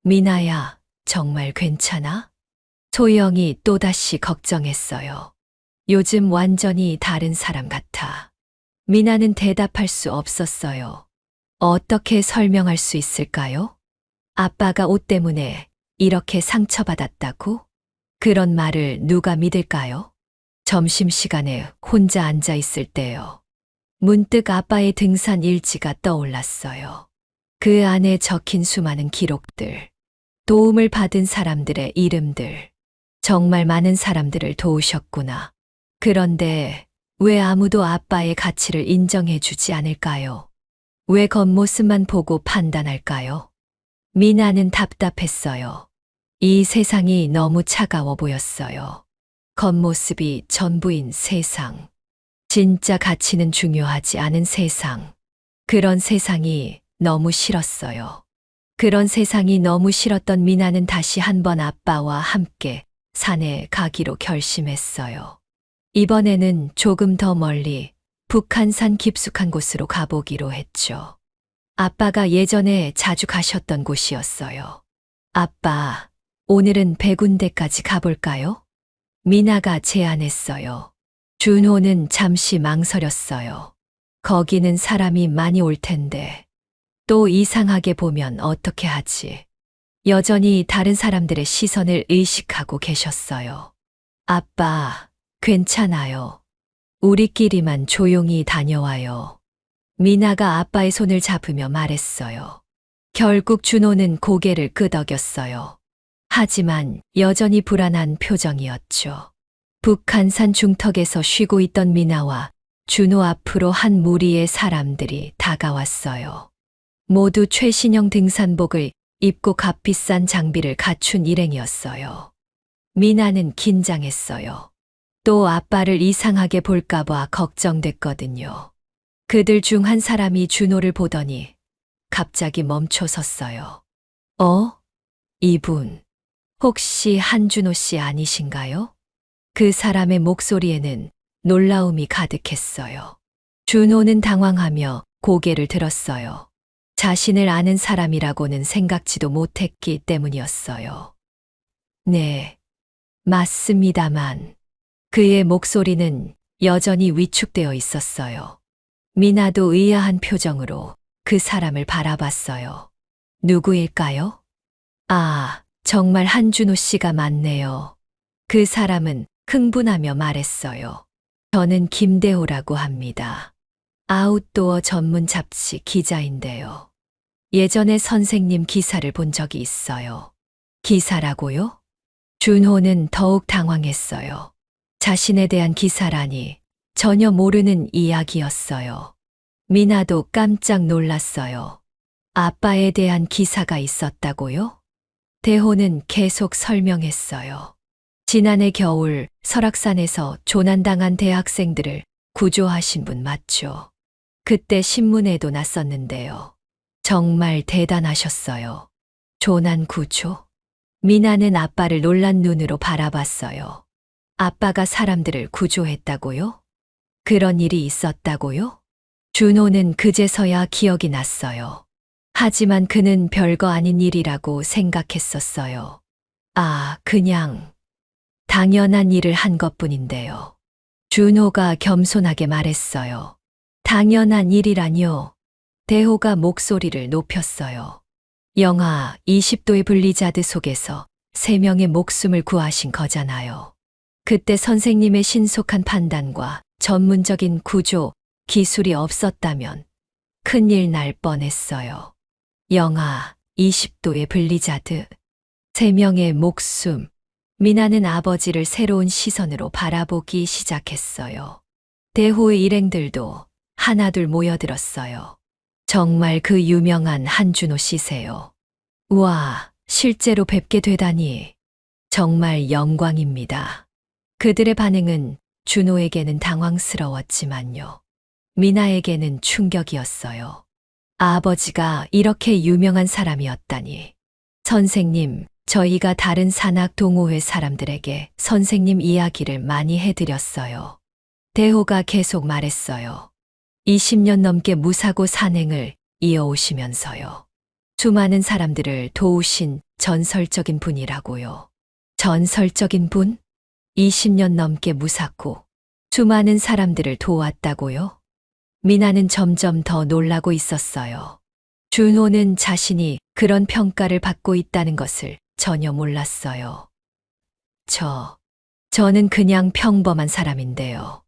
A: 미나야, 정말 괜찮아? 소영이 또다시 걱정했어요. 요즘 완전히 다른 사람 같아. 미나는 대답할 수 없었어요. 어떻게 설명할 수 있을까요? 아빠가 옷 때문에 이렇게 상처받았다고? 그런 말을 누가 믿을까요? 점심시간에 혼자 앉아 있을 때요. 문득 아빠의 등산 일지가 떠올랐어요. 그 안에 적힌 수많은 기록들, 도움을 받은 사람들의 이름들, 정말 많은 사람들을 도우셨구나. 그런데 왜 아무도 아빠의 가치를 인정해 주지 않을까요? 왜 겉모습만 보고 판단할까요? 미나는 답답했어요. 이 세상이 너무 차가워 보였어요. 겉모습이 전부인 세상. 진짜 가치는 중요하지 않은 세상. 그런 세상이 너무 싫었어요. 그런 세상이 너무 싫었던 미나는 다시 한번 아빠와 함께 산에 가기로 결심했어요. 이번에는 조금 더 멀리 북한산 깊숙한 곳으로 가보기로 했죠. 아빠가 예전에 자주 가셨던 곳이었어요. 아빠, 오늘은 100군데까지 가볼까요? 미나가 제안했어요. 준호는 잠시 망설였어요. 거기는 사람이 많이 올 텐데 또 이상하게 보면 어떻게 하지? 여전히 다른 사람들의 시선을 의식하고 계셨어요. 아빠, 괜찮아요. 우리끼리만 조용히 다녀와요. 미나가 아빠의 손을 잡으며 말했어요. 결국 준호는 고개를 끄덕였어요. 하지만 여전히 불안한 표정이었죠. 북한산 중턱에서 쉬고 있던 미나와 준호 앞으로 한 무리의 사람들이 다가왔어요. 모두 최신형 등산복을 입고 값비싼 장비를 갖춘 일행이었어요. 미나는 긴장했어요. 또 아빠를 이상하게 볼까봐 걱정됐거든요. 그들 중 한 사람이 준호를 보더니 갑자기 멈춰 섰어요. 이분, 혹시 한준호 씨 아니신가요? 그 사람의 목소리에는 놀라움이 가득했어요. 준호는 당황하며 고개를 들었어요. 자신을 아는 사람이라고는 생각지도 못했기 때문이었어요. 네, 맞습니다만 그의 목소리는 여전히 위축되어 있었어요. 미나도 의아한 표정으로 그 사람을 바라봤어요. 누구일까요? 아, 정말 한준호 씨가 맞네요. 그 사람은 흥분하며 말했어요. 저는 김대호라고 합니다. 아웃도어 전문 잡지 기자인데요. 예전에 선생님 기사를 본 적이 있어요. 기사라고요? 준호는 더욱 당황했어요. 자신에 대한 기사라니 전혀 모르는 이야기였어요. 미나도 깜짝 놀랐어요. 아빠에 대한 기사가 있었다고요? 대호는 계속 설명했어요. 지난해 겨울 설악산에서 조난당한 대학생들을 구조하신 분 맞죠? 그때 신문에도 났었는데요. 정말 대단하셨어요. 조난 구조? 미나는 아빠를 놀란 눈으로 바라봤어요. 아빠가 사람들을 구조했다고요? 그런 일이 있었다고요? 준호는 그제서야 기억이 났어요. 하지만 그는 별거 아닌 일이라고 생각했었어요. 그냥 당연한 일을 한 것뿐인데요. 준호가 겸손하게 말했어요. 당연한 일이라뇨. 대호가 목소리를 높였어요. 영하 20도의 블리자드 속에서 3명의 목숨을 구하신 거잖아요. 그때 선생님의 신속한 판단과 전문적인 구조, 기술이 없었다면 큰일 날 뻔했어요. 영하 20도의 블리자드, 3명의 목숨. 미나는 아버지를 새로운 시선으로 바라보기 시작했어요. 대호의 일행들도 하나둘 모여들었어요. 정말 그 유명한 한준호 씨세요. 우와, 실제로 뵙게 되다니. 정말 영광입니다. 그들의 반응은 준호에게는 당황스러웠지만요. 미나에게는 충격이었어요. 아버지가 이렇게 유명한 사람이었다니. 선생님, 저희가 다른 산악 동호회 사람들에게 선생님 이야기를 많이 해드렸어요. 대호가 계속 말했어요. 20년 넘게 무사고 산행을 이어오시면서요. 수많은 사람들을 도우신 전설적인 분이라고요. 전설적인 분? 20년 넘게 무사고 수많은 사람들을 도왔다고요? 미나는 점점 더 놀라고 있었어요. 준호는 자신이 그런 평가를 받고 있다는 것을 전혀 몰랐어요. 저는 그냥 평범한 사람인데요.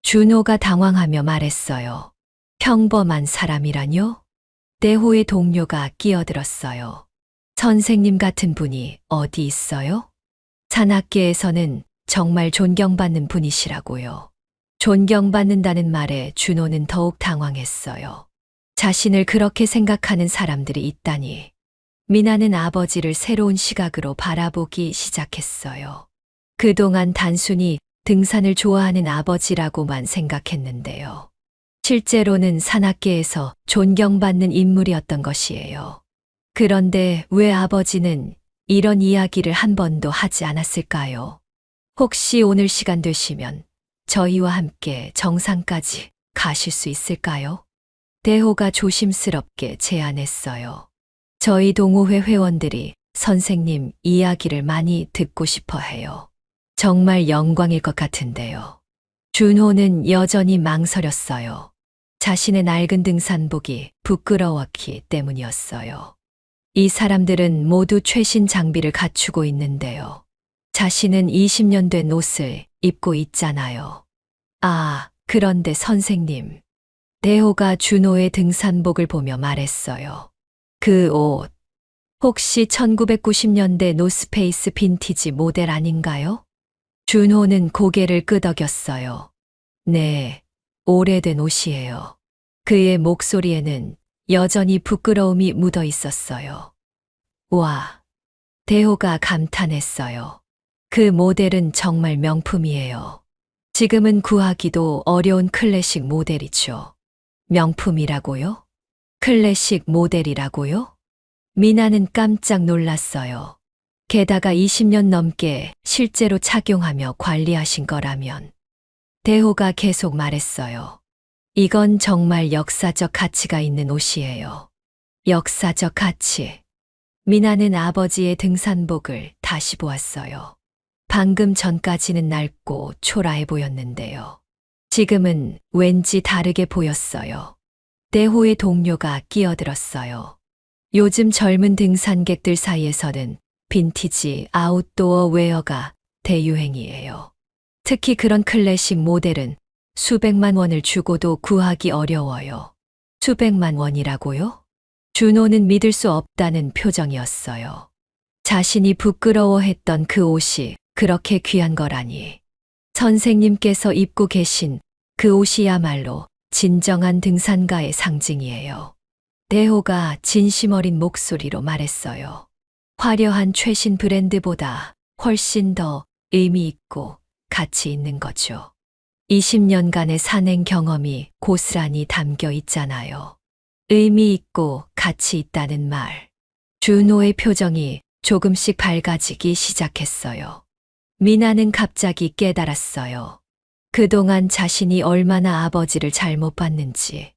A: 준호가 당황하며 말했어요. 평범한 사람이라뇨? 대호의 동료가 끼어들었어요. 선생님 같은 분이 어디 있어요? 산악계에서는 정말 존경받는 분이시라고요. 존경받는다는 말에 준호는 더욱 당황했어요. 자신을 그렇게 생각하는 사람들이 있다니. 미나는 아버지를 새로운 시각으로 바라보기 시작했어요. 그동안 단순히 등산을 좋아하는 아버지라고만 생각했는데요. 실제로는 산악계에서 존경받는 인물이었던 것이에요. 그런데 왜 아버지는 이런 이야기를 한 번도 하지 않았을까요? 혹시 오늘 시간 되시면 저희와 함께 정상까지 가실 수 있을까요? 대호가 조심스럽게 제안했어요. 저희 동호회 회원들이 선생님 이야기를 많이 듣고 싶어 해요. 정말 영광일 것 같은데요. 준호는 여전히 망설였어요. 자신의 낡은 등산복이 부끄러웠기 때문이었어요. 이 사람들은 모두 최신 장비를 갖추고 있는데요. 자신은 20년 된 옷을 입고 있잖아요. 아, 그런데 선생님. 대호가 준호의 등산복을 보며 말했어요. 그 옷, 혹시 1990년대 노스페이스 빈티지 모델 아닌가요? 준호는 고개를 끄덕였어요. 네, 오래된 옷이에요. 그의 목소리에는 여전히 부끄러움이 묻어 있었어요. 와, 대호가 감탄했어요. 그 모델은 정말 명품이에요. 지금은 구하기도 어려운 클래식 모델이죠. 명품이라고요? 클래식 모델이라고요? 미나는 깜짝 놀랐어요. 게다가 20년 넘게 실제로 착용하며 관리하신 거라면. 대호가 계속 말했어요. 이건 정말 역사적 가치가 있는 옷이에요. 역사적 가치. 미나는 아버지의 등산복을 다시 보았어요. 방금 전까지는 낡고 초라해 보였는데요. 지금은 왠지 다르게 보였어요. 대호의 동료가 끼어들었어요. 요즘 젊은 등산객들 사이에서는 빈티지 아웃도어 웨어가 대유행이에요. 특히 그런 클래식 모델은 수백만 원을 주고도 구하기 어려워요. 수백만 원이라고요? 준호는 믿을 수 없다는 표정이었어요. 자신이 부끄러워했던 그 옷이 그렇게 귀한 거라니. 선생님께서 입고 계신 그 옷이야말로 진정한 등산가의 상징이에요. 대호가 진심 어린 목소리로 말했어요. 화려한 최신 브랜드보다 훨씬 더 의미 있고 가치 있는 거죠. 20년간의 산행 경험이 고스란히 담겨 있잖아요. 의미 있고 가치 있다는 말. 준호의 표정이 조금씩 밝아지기 시작했어요. 미나는 갑자기 깨달았어요. 그동안 자신이 얼마나 아버지를 잘못 봤는지,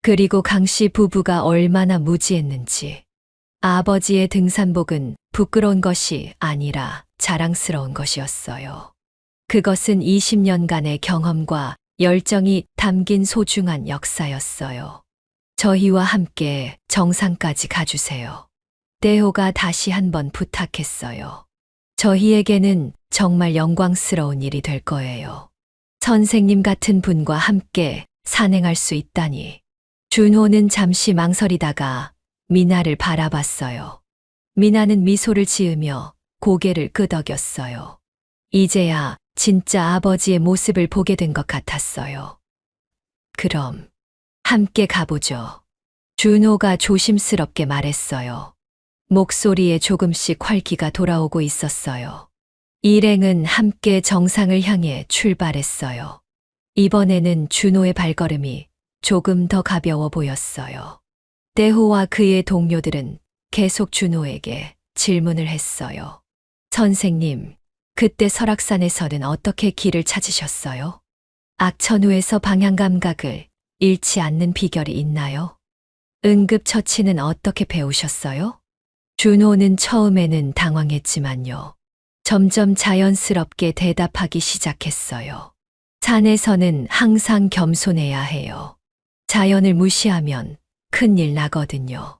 A: 그리고 강씨 부부가 얼마나 무지했는지. 아버지의 등산복은 부끄러운 것이 아니라 자랑스러운 것이었어요. 그것은 20년간의 경험과 열정이 담긴 소중한 역사였어요. 저희와 함께 정상까지 가주세요. 대호가 다시 한번 부탁했어요. 저희에게는 정말 영광스러운 일이 될 거예요. 선생님 같은 분과 함께 산행할 수 있다니. 준호는 잠시 망설이다가 미나를 바라봤어요. 미나는 미소를 지으며 고개를 끄덕였어요. 이제야 진짜 아버지의 모습을 보게 된 것 같았어요. 그럼 함께 가보죠. 준호가 조심스럽게 말했어요. 목소리에 조금씩 활기가 돌아오고 있었어요. 일행은 함께 정상을 향해 출발했어요. 이번에는 준호의 발걸음이 조금 더 가벼워 보였어요. 대호와 그의 동료들은 계속 준호에게 질문을 했어요. 선생님, 그때 설악산에서는 어떻게 길을 찾으셨어요? 악천후에서 방향 감각을 잃지 않는 비결이 있나요? 응급처치는 어떻게 배우셨어요? 준호는 처음에는 당황했지만요. 점점 자연스럽게 대답하기 시작했어요. 산에서는 항상 겸손해야 해요. 자연을 무시하면 큰일 나거든요.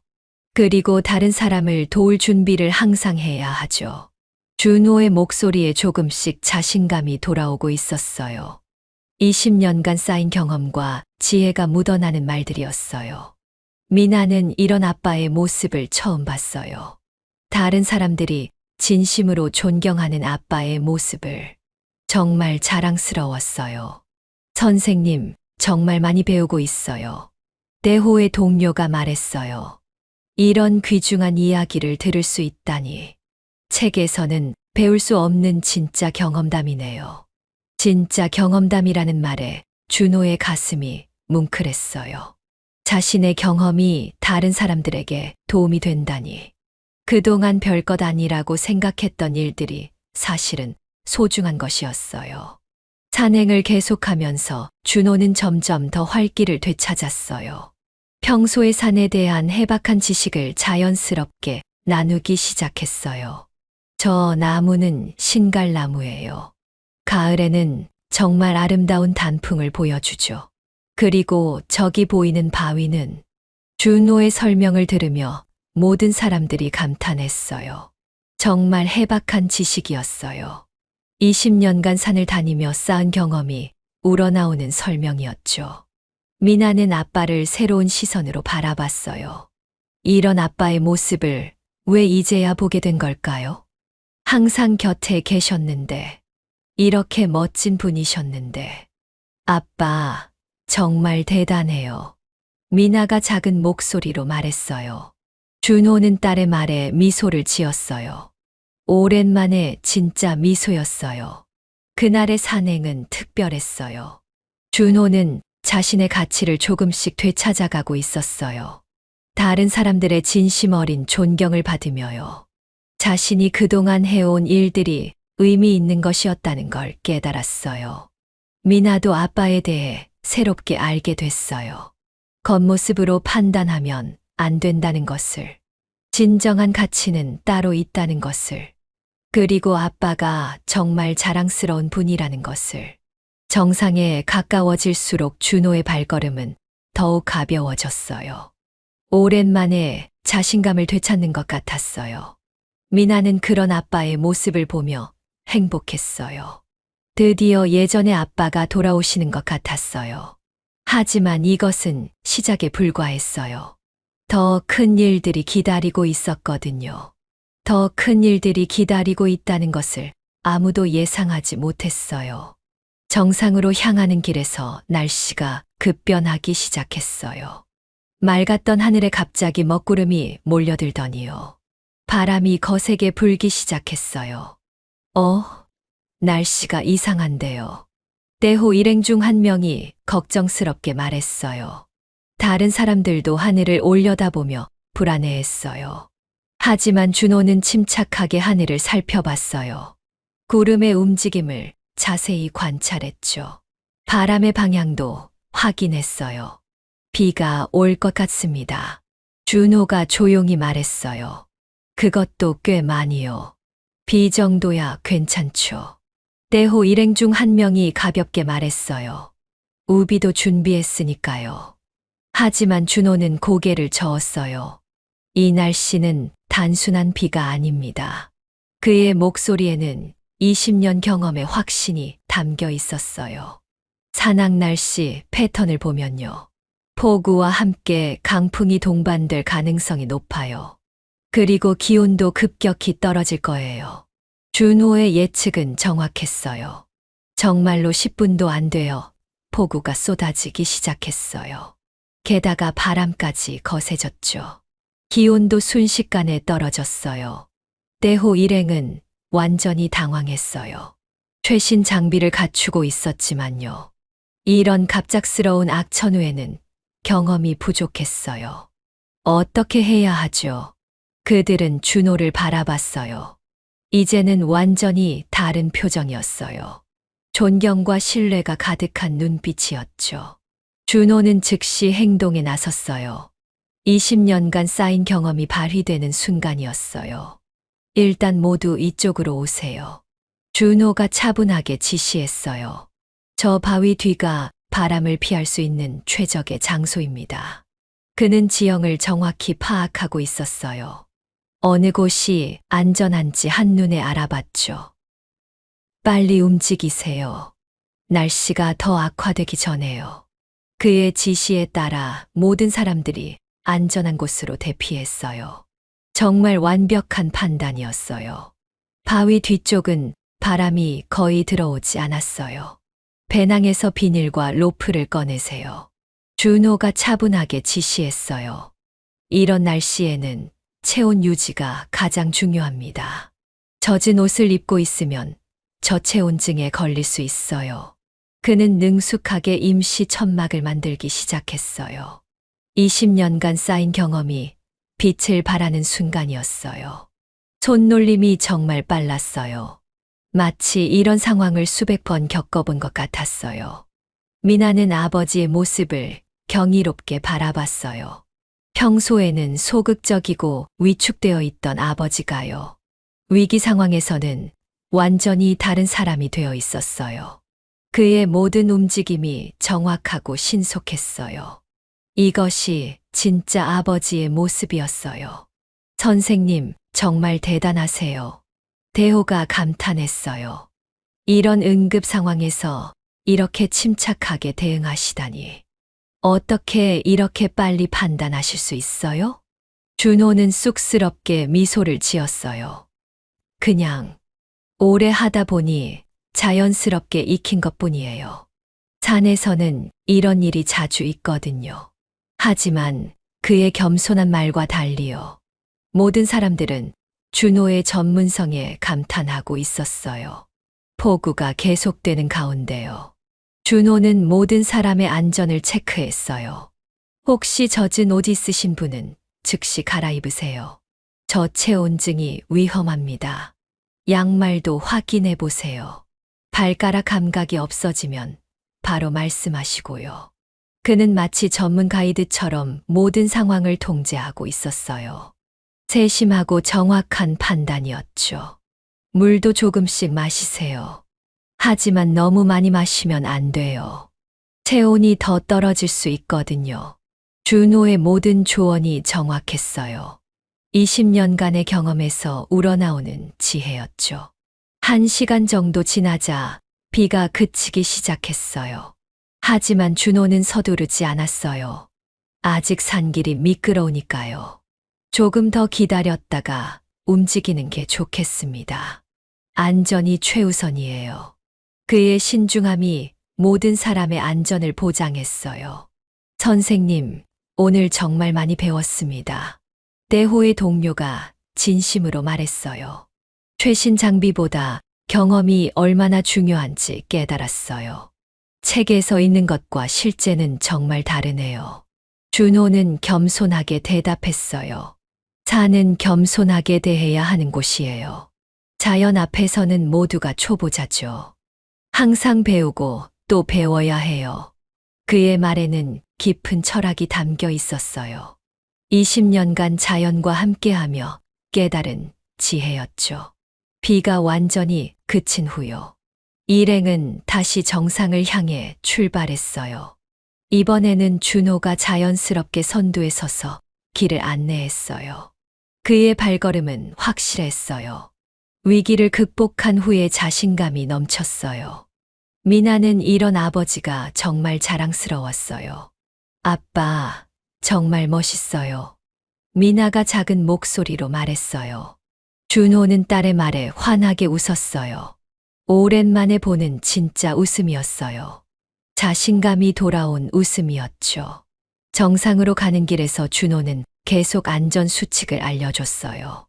A: 그리고 다른 사람을 도울 준비를 항상 해야 하죠. 준호의 목소리에 조금씩 자신감이 돌아오고 있었어요. 20년간 쌓인 경험과 지혜가 묻어나는 말들이었어요. 미나는 이런 아빠의 모습을 처음 봤어요. 다른 사람들이 진심으로 존경하는 아빠의 모습을. 정말 자랑스러웠어요. 선생님, 정말 많이 배우고 있어요. 대호의 동료가 말했어요. 이런 귀중한 이야기를 들을 수 있다니. 책에서는 배울 수 없는 진짜 경험담이네요. 진짜 경험담이라는 말에 준호의 가슴이 뭉클했어요. 자신의 경험이 다른 사람들에게 도움이 된다니. 그동안 별것 아니라고 생각했던 일들이 사실은 소중한 것이었어요. 산행을 계속하면서 준호는 점점 더 활기를 되찾았어요. 평소의 산에 대한 해박한 지식을 자연스럽게 나누기 시작했어요. 저 나무는 신갈나무예요. 가을에는 정말 아름다운 단풍을 보여주죠. 그리고 저기 보이는 바위는 준호의 설명을 들으며 모든 사람들이 감탄했어요. 정말 해박한 지식이었어요. 20년간 산을 다니며 쌓은 경험이 우러나오는 설명이었죠. 미나는 아빠를 새로운 시선으로 바라봤어요. 이런 아빠의 모습을 왜 이제야 보게 된 걸까요? 항상 곁에 계셨는데, 이렇게 멋진 분이셨는데. 아빠, 정말 대단해요. 미나가 작은 목소리로 말했어요. 준호는 딸의 말에 미소를 지었어요. 오랜만에 진짜 미소였어요. 그날의 산행은 특별했어요. 준호는 자신의 가치를 조금씩 되찾아가고 있었어요. 다른 사람들의 진심 어린 존경을 받으며요. 자신이 그동안 해온 일들이 의미 있는 것이었다는 걸 깨달았어요. 미나도 아빠에 대해 새롭게 알게 됐어요. 겉모습으로 판단하면 안 된다는 것을, 진정한 가치는 따로 있다는 것을, 그리고 아빠가 정말 자랑스러운 분이라는 것을. 정상에 가까워질수록 준호의 발걸음은 더욱 가벼워졌어요. 오랜만에 자신감을 되찾는 것 같았어요. 미나는 그런 아빠의 모습을 보며 행복했어요. 드디어 예전의 아빠가 돌아오시는 것 같았어요. 하지만 이것은 시작에 불과했어요. 더 큰 일들이 기다리고 있었거든요. 더 큰 일들이 기다리고 있다는 것을 아무도 예상하지 못했어요. 정상으로 향하는 길에서 날씨가 급변하기 시작했어요. 맑았던 하늘에 갑자기 먹구름이 몰려들더니요. 바람이 거세게 불기 시작했어요. 날씨가 이상한데요. 대호 일행 중 한 명이 걱정스럽게 말했어요. 다른 사람들도 하늘을 올려다보며 불안해했어요. 하지만 준호는 침착하게 하늘을 살펴봤어요. 구름의 움직임을 자세히 관찰했죠. 바람의 방향도 확인했어요. 비가 올 것 같습니다. 준호가 조용히 말했어요. 그것도 꽤 많이요. 비 정도야 괜찮죠. 대호 일행 중 한 명이 가볍게 말했어요. 우비도 준비했으니까요. 하지만 준호는 고개를 저었어요. 이 날씨는 단순한 비가 아닙니다. 그의 목소리에는 20년 경험의 확신이 담겨 있었어요. 산악 날씨 패턴을 보면요. 폭우와 함께 강풍이 동반될 가능성이 높아요. 그리고 기온도 급격히 떨어질 거예요. 준호의 예측은 정확했어요. 정말로 10분도 안 되어 폭우가 쏟아지기 시작했어요. 게다가 바람까지 거세졌죠. 기온도 순식간에 떨어졌어요. 대호 일행은 완전히 당황했어요. 최신 장비를 갖추고 있었지만요. 이런 갑작스러운 악천후에는 경험이 부족했어요. 어떻게 해야 하죠? 그들은 준호를 바라봤어요. 이제는 완전히 다른 표정이었어요. 존경과 신뢰가 가득한 눈빛이었죠. 준호는 즉시 행동에 나섰어요. 20년간 쌓인 경험이 발휘되는 순간이었어요. 일단 모두 이쪽으로 오세요. 준호가 차분하게 지시했어요. 저 바위 뒤가 바람을 피할 수 있는 최적의 장소입니다. 그는 지형을 정확히 파악하고 있었어요. 어느 곳이 안전한지 한눈에 알아봤죠. 빨리 움직이세요. 날씨가 더 악화되기 전에요. 그의 지시에 따라 모든 사람들이 안전한 곳으로 대피했어요. 정말 완벽한 판단이었어요. 바위 뒤쪽은 바람이 거의 들어오지 않았어요. 배낭에서 비닐과 로프를 꺼내세요. 준호가 차분하게 지시했어요. 이런 날씨에는 체온 유지가 가장 중요합니다. 젖은 옷을 입고 있으면 저체온증에 걸릴 수 있어요. 그는 능숙하게 임시 천막을 만들기 시작했어요. 20년간 쌓인 경험이 빛을 발하는 순간이었어요. 손놀림이 정말 빨랐어요. 마치 이런 상황을 수백 번 겪어본 것 같았어요. 미나는 아버지의 모습을 경이롭게 바라봤어요. 평소에는 소극적이고 위축되어 있던 아버지가요. 위기 상황에서는 완전히 다른 사람이 되어 있었어요. 그의 모든 움직임이 정확하고 신속했어요. 이것이 진짜 아버지의 모습이었어요. 선생님, 정말 대단하세요. 대호가 감탄했어요. 이런 응급 상황에서 이렇게 침착하게 대응하시다니. 어떻게 이렇게 빨리 판단하실 수 있어요? 준호는 쑥스럽게 미소를 지었어요. 그냥 오래 하다 보니 자연스럽게 익힌 것뿐이에요. 산에서는 이런 일이 자주 있거든요. 하지만 그의 겸손한 말과 달리요. 모든 사람들은 준호의 전문성에 감탄하고 있었어요. 폭우가 계속되는 가운데요. 준호는 모든 사람의 안전을 체크했어요. 혹시 젖은 옷 있으신 분은 즉시 갈아입으세요. 저체온증이 위험합니다. 양말도 확인해 보세요. 발가락 감각이 없어지면 바로 말씀하시고요. 그는 마치 전문 가이드처럼 모든 상황을 통제하고 있었어요. 세심하고 정확한 판단이었죠. 물도 조금씩 마시세요. 하지만 너무 많이 마시면 안 돼요. 체온이 더 떨어질 수 있거든요. 준호의 모든 조언이 정확했어요. 20년간의 경험에서 우러나오는 지혜였죠. 1시간 정도 지나자 비가 그치기 시작했어요. 하지만 준호는 서두르지 않았어요. 아직 산길이 미끄러우니까요. 조금 더 기다렸다가 움직이는 게 좋겠습니다. 안전이 최우선이에요. 그의 신중함이 모든 사람의 안전을 보장했어요. 선생님, 오늘 정말 많이 배웠습니다. 대호의 동료가 진심으로 말했어요. 최신 장비보다 경험이 얼마나 중요한지 깨달았어요. 책에서 있는 것과 실제는 정말 다르네요. 준호는 겸손하게 대답했어요. 산은 겸손하게 대해야 하는 곳이에요. 자연 앞에서는 모두가 초보자죠. 항상 배우고 또 배워야 해요. 그의 말에는 깊은 철학이 담겨 있었어요. 20년간 자연과 함께하며 깨달은 지혜였죠. 비가 완전히 그친 후요. 일행은 다시 정상을 향해 출발했어요. 이번에는 준호가 자연스럽게 선두에 서서 길을 안내했어요. 그의 발걸음은 확실했어요. 위기를 극복한 후에 자신감이 넘쳤어요. 미나는 이런 아버지가 정말 자랑스러웠어요. 아빠, 정말 멋있어요. 미나가 작은 목소리로 말했어요. 준호는 딸의 말에 환하게 웃었어요. 오랜만에 보는 진짜 웃음이었어요. 자신감이 돌아온 웃음이었죠. 정상으로 가는 길에서 준호는 계속 안전 수칙을 알려줬어요.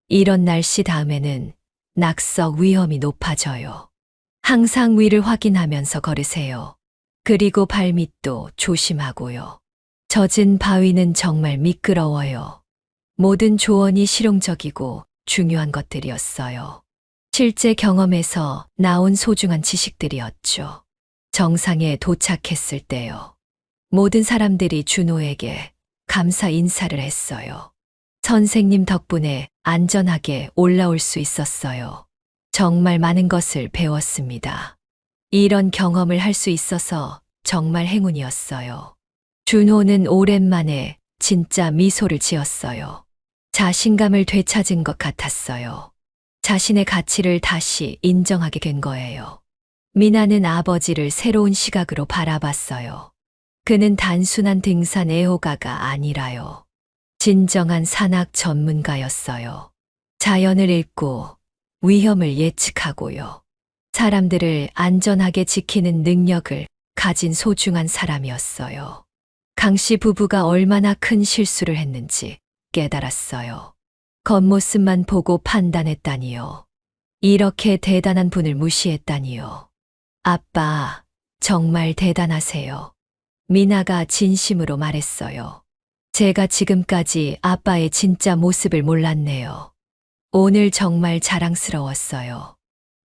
A: 이런 날씨 다음에는 낙석 위험이 높아져요. 항상 위를 확인하면서 걸으세요. 그리고 발밑도 조심하고요. 젖은 바위는 정말 미끄러워요. 모든 조언이 실용적이고 중요한 것들이었어요. 실제 경험에서 나온 소중한 지식들이었죠. 정상에 도착했을 때요. 모든 사람들이 준호에게 감사 인사를 했어요. 선생님 덕분에 안전하게 올라올 수 있었어요. 정말 많은 것을 배웠습니다. 이런 경험을 할 수 있어서 정말 행운이었어요. 준호는 오랜만에 진짜 미소를 지었어요. 자신감을 되찾은 것 같았어요. 자신의 가치를 다시 인정하게 된 거예요. 미나는 아버지를 새로운 시각으로 바라봤어요. 그는 단순한 등산 애호가가 아니라요. 진정한 산악 전문가였어요. 자연을 읽고 위험을 예측하고요. 사람들을 안전하게 지키는 능력을 가진 소중한 사람이었어요. 강씨 부부가 얼마나 큰 실수를 했는지 깨달았어요. 겉모습만 보고 판단했다니요. 이렇게 대단한 분을 무시했다니요. 아빠, 정말 대단하세요. 미나가 진심으로 말했어요. 제가 지금까지 아빠의 진짜 모습을 몰랐네요. 오늘 정말 자랑스러웠어요.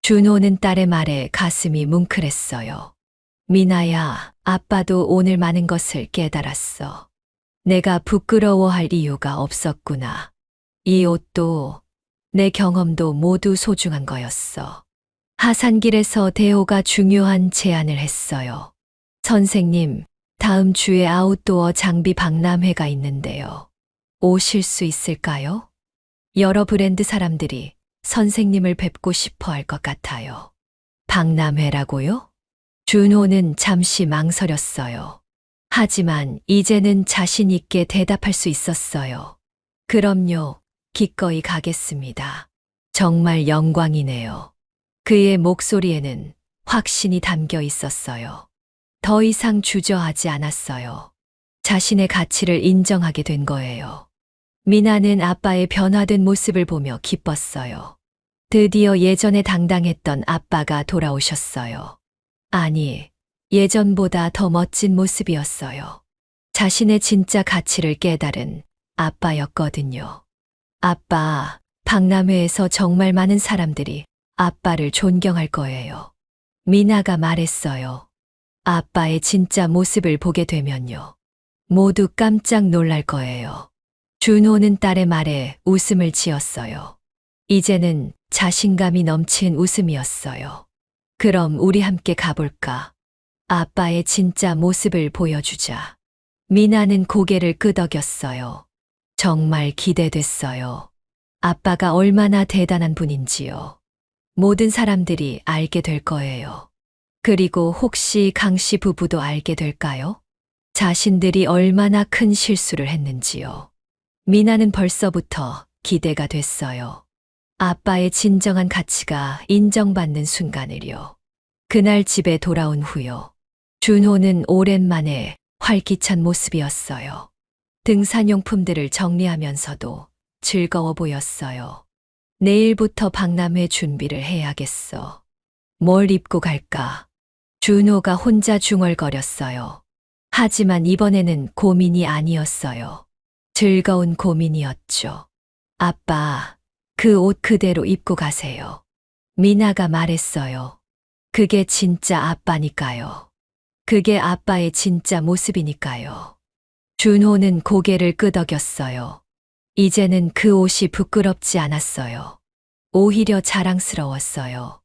A: 준호는 딸의 말에 가슴이 뭉클했어요. 미나야, 아빠도 오늘 많은 것을 깨달았어. 내가 부끄러워할 이유가 없었구나. 이 옷도 내 경험도 모두 소중한 거였어. 하산길에서 대호가 중요한 제안을 했어요. 선생님, 다음 주에 아웃도어 장비 박람회가 있는데요. 오실 수 있을까요? 여러 브랜드 사람들이 선생님을 뵙고 싶어 할 것 같아요. 박람회라고요? 준호는 잠시 망설였어요. 하지만 이제는 자신 있게 대답할 수 있었어요. 그럼요, 기꺼이 가겠습니다. 정말 영광이네요. 그의 목소리에는 확신이 담겨 있었어요. 더 이상 주저하지 않았어요. 자신의 가치를 인정하게 된 거예요. 미나는 아빠의 변화된 모습을 보며 기뻤어요. 드디어 예전에 당당했던 아빠가 돌아오셨어요. 아니, 예전보다 더 멋진 모습이었어요. 자신의 진짜 가치를 깨달은 아빠였거든요. 아빠, 박람회에서 정말 많은 사람들이 아빠를 존경할 거예요. 미나가 말했어요. 아빠의 진짜 모습을 보게 되면요. 모두 깜짝 놀랄 거예요. 준호는 딸의 말에 웃음을 지었어요. 이제는 자신감이 넘친 웃음이었어요. 그럼 우리 함께 가볼까? 아빠의 진짜 모습을 보여주자. 미나는 고개를 끄덕였어요. 정말 기대됐어요. 아빠가 얼마나 대단한 분인지요. 모든 사람들이 알게 될 거예요. 그리고 혹시 강씨 부부도 알게 될까요? 자신들이 얼마나 큰 실수를 했는지요. 미나는 벌써부터 기대가 됐어요. 아빠의 진정한 가치가 인정받는 순간을요. 그날 집에 돌아온 후요. 준호는 오랜만에 활기찬 모습이었어요. 등산용품들을 정리하면서도 즐거워 보였어요. 내일부터 박람회 준비를 해야겠어. 뭘 입고 갈까? 준호가 혼자 중얼거렸어요. 하지만 이번에는 고민이 아니었어요. 즐거운 고민이었죠. 아빠, 그 옷 그대로 입고 가세요. 미나가 말했어요. 그게 진짜 아빠니까요. 그게 아빠의 진짜 모습이니까요. 준호는 고개를 끄덕였어요. 이제는 그 옷이 부끄럽지 않았어요. 오히려 자랑스러웠어요.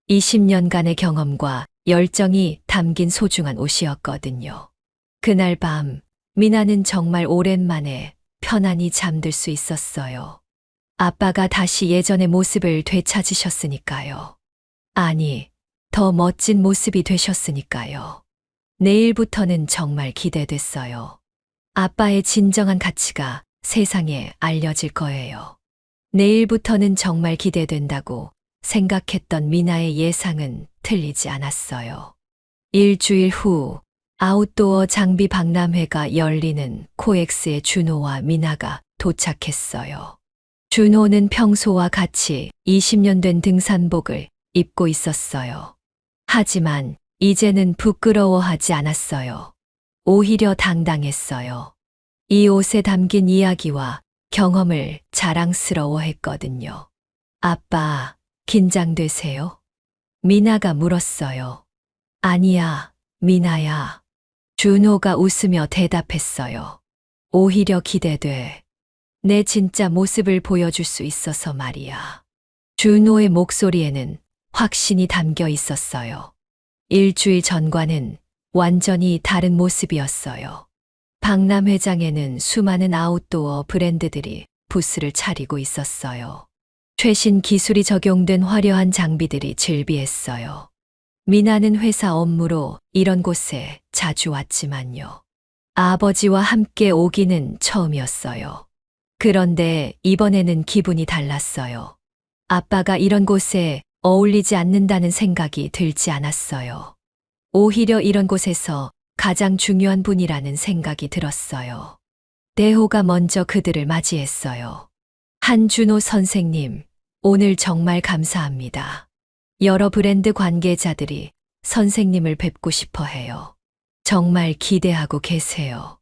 A: 20년간의 경험과 열정이 담긴 소중한 옷이었거든요. 그날 밤, 미나는 정말 오랜만에 편안히 잠들 수 있었어요. 아빠가 다시 예전의 모습을 되찾으셨으니까요. 아니, 더 멋진 모습이 되셨으니까요. 내일부터는 정말 기대됐어요. 아빠의 진정한 가치가 세상에 알려질 거예요. 내일부터는 정말 기대된다고 생각했던 미나의 예상은 틀리지 않았어요. 일주일 후 아웃도어 장비 박람회가 열리는 코엑스의 준호와 미나가 도착했어요. 준호는 평소와 같이 20년 된 등산복을 입고 있었어요. 하지만 이제는 부끄러워하지 않았어요. 오히려 당당했어요. 이 옷에 담긴 이야기와 경험을 자랑스러워했거든요. 아빠, 긴장되세요? 미나가 물었어요. 아니야, 미나야. 준호가 웃으며 대답했어요. 오히려 기대돼. 내 진짜 모습을 보여줄 수 있어서 말이야. 준호의 목소리에는 확신이 담겨 있었어요. 일주일 전과는 완전히 다른 모습이었어요. 박람회장에는 수많은 아웃도어 브랜드들이 부스를 차리고 있었어요. 최신 기술이 적용된 화려한 장비들이 즐비했어요. 미나는 회사 업무로 이런 곳에 자주 왔지만요. 아버지와 함께 오기는 처음이었어요. 그런데 이번에는 기분이 달랐어요. 아빠가 이런 곳에 어울리지 않는다는 생각이 들지 않았어요. 오히려 이런 곳에서 가장 중요한 분이라는 생각이 들었어요. 대호가 먼저 그들을 맞이했어요. 한준호 선생님, 오늘 정말 감사합니다. 여러 브랜드 관계자들이 선생님을 뵙고 싶어 해요. 정말 기대하고 계세요.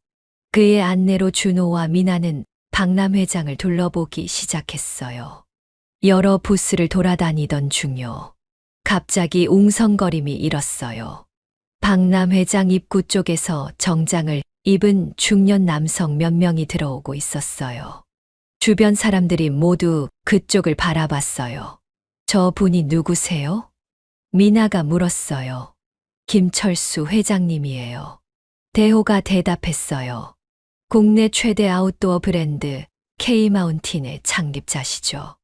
A: 그의 안내로 준호와 미나는 박람회장을 둘러보기 시작했어요. 여러 부스를 돌아다니던 중요. 갑자기 웅성거림이 일었어요. 박람회장 입구 쪽에서 정장을 입은 중년 남성 몇 명이 들어오고 있었어요. 주변 사람들이 모두 그쪽을 바라봤어요. 저 분이 누구세요? 미나가 물었어요. 김철수 회장님이에요. 대호가 대답했어요. 국내 최대 아웃도어 브랜드 K마운틴의 창립자시죠.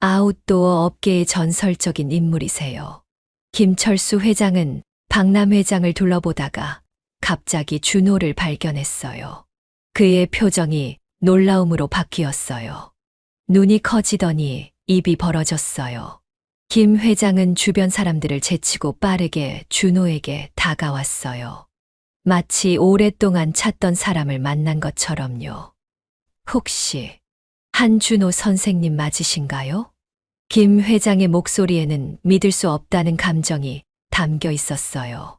A: 아웃도어 업계의 전설적인 인물이세요. 김철수 회장은 박람 회장을 둘러보다가 갑자기 준호를 발견했어요. 그의 표정이 놀라움으로 바뀌었어요. 눈이 커지더니 입이 벌어졌어요. 김 회장은 주변 사람들을 제치고 빠르게 준호에게 다가왔어요. 마치 오랫동안 찾던 사람을 만난 것처럼요. 혹시 한준호 선생님 맞으신가요? 김 회장의 목소리에는 믿을 수 없다는 감정이 담겨 있었어요.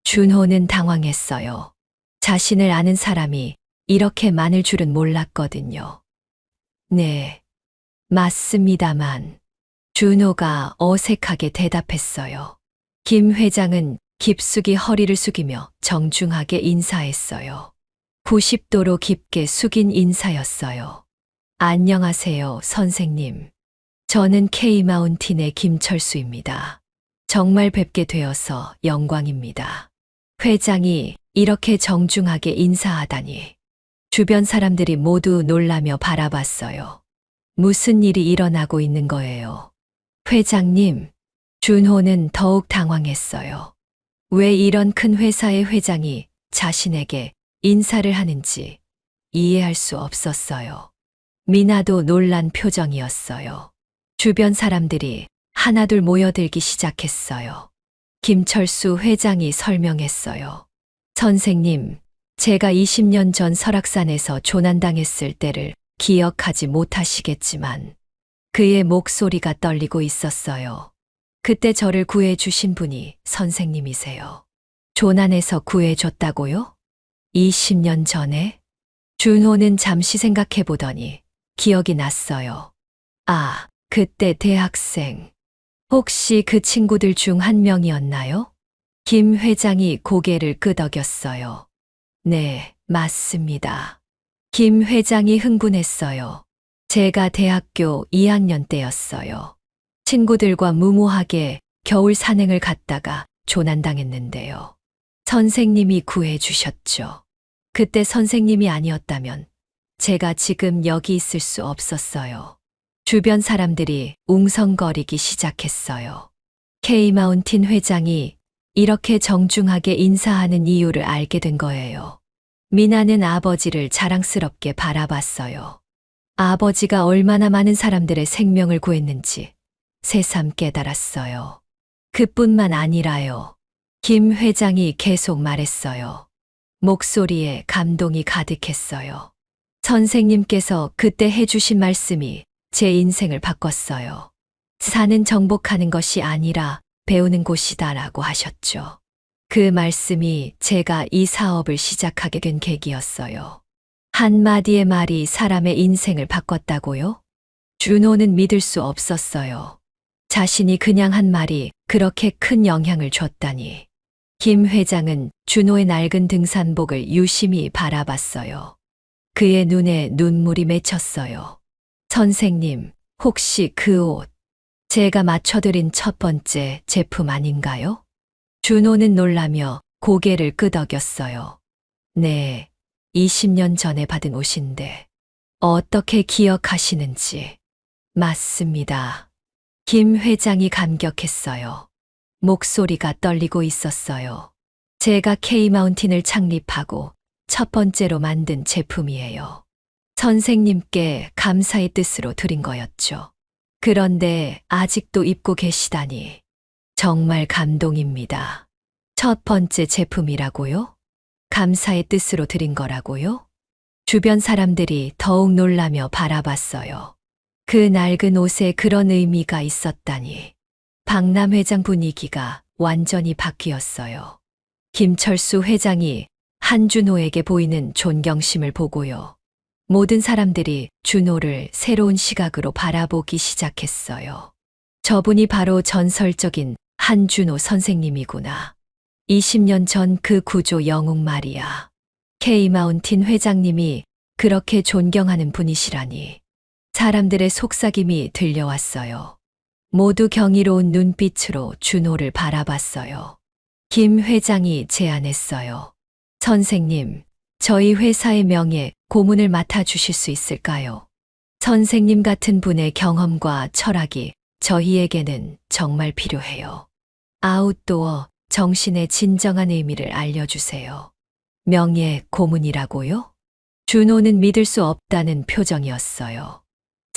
A: 준호는 당황했어요. 자신을 아는 사람이 이렇게 많을 줄은 몰랐거든요. 네, 맞습니다만. 준호가 어색하게 대답했어요. 김 회장은 깊숙이 허리를 숙이며 정중하게 인사했어요. 90도로 깊게 숙인 인사였어요. 안녕하세요, 선생님. 저는 K마운틴의 김철수입니다. 정말 뵙게 되어서 영광입니다. 회장이 이렇게 정중하게 인사하다니. 주변 사람들이 모두 놀라며 바라봤어요. 무슨 일이 일어나고 있는 거예요? 회장님, 준호는 더욱 당황했어요. 왜 이런 큰 회사의 회장이 자신에게 인사를 하는지 이해할 수 없었어요. 미나도 놀란 표정이었어요. 주변 사람들이 하나둘 모여들기 시작했어요. 김철수 회장이 설명했어요. 선생님, 제가 20년 전 설악산에서 조난당했을 때를 기억하지 못하시겠지만 그의 목소리가 떨리고 있었어요. 그때 저를 구해주신 분이 선생님이세요. 조난에서 구해줬다고요? 20년 전에? 준호는 잠시 생각해보더니 기억이 났어요. 아, 그때 대학생. 혹시 그 친구들 중 한 명이었나요? 김 회장이 고개를 끄덕였어요. 네, 맞습니다. 김 회장이 흥분했어요. 제가 대학교 2학년 때였어요. 친구들과 무모하게 겨울 산행을 갔다가 조난당했는데요. 선생님이 구해주셨죠. 그때 선생님이 아니었다면 제가 지금 여기 있을 수 없었어요. 주변 사람들이 웅성거리기 시작했어요. K마운틴 회장이 이렇게 정중하게 인사하는 이유를 알게 된 거예요. 미나는 아버지를 자랑스럽게 바라봤어요. 아버지가 얼마나 많은 사람들의 생명을 구했는지 새삼 깨달았어요. 그뿐만 아니라요. 김 회장이 계속 말했어요. 목소리에 감동이 가득했어요. 선생님께서 그때 해주신 말씀이 제 인생을 바꿨어요. 사는 정복하는 것이 아니라 배우는 곳이다라고 하셨죠. 그 말씀이 제가 이 사업을 시작하게 된 계기였어요. 한마디의 말이 사람의 인생을 바꿨다고요? 준호는 믿을 수 없었어요. 자신이 그냥 한 말이 그렇게 큰 영향을 줬다니. 김 회장은 준호의 낡은 등산복을 유심히 바라봤어요. 그의 눈에 눈물이 맺혔어요. 선생님, 혹시 그 옷, 제가 맞춰드린 첫 번째 제품 아닌가요? 준호는 놀라며 고개를 끄덕였어요. 네, 20년 전에 받은 옷인데 어떻게 기억하시는지. 맞습니다. 김 회장이 감격했어요. 목소리가 떨리고 있었어요. 제가 K마운틴을 창립하고 첫 번째로 만든 제품이에요. 선생님께 감사의 뜻으로 드린 거였죠. 그런데 아직도 입고 계시다니 정말 감동입니다. 첫 번째 제품이라고요? 감사의 뜻으로 드린 거라고요? 주변 사람들이 더욱 놀라며 바라봤어요. 그 낡은 옷에 그런 의미가 있었다니. 박람 회장 분위기가 완전히 바뀌었어요. 김철수 회장이 한준호에게 보이는 존경심을 보고요. 모든 사람들이 준호를 새로운 시각으로 바라보기 시작했어요. 저분이 바로 전설적인 한준호 선생님이구나. 20년 전 그 구조 영웅 말이야. K마운틴 회장님이 그렇게 존경하는 분이시라니. 사람들의 속삭임이 들려왔어요. 모두 경이로운 눈빛으로 준호를 바라봤어요. 김 회장이 제안했어요. 선생님, 저희 회사의 명예 고문을 맡아주실 수 있을까요? 선생님 같은 분의 경험과 철학이 저희에게는 정말 필요해요. 아웃도어 정신의 진정한 의미를 알려주세요. 명예 고문이라고요? 준호는 믿을 수 없다는 표정이었어요.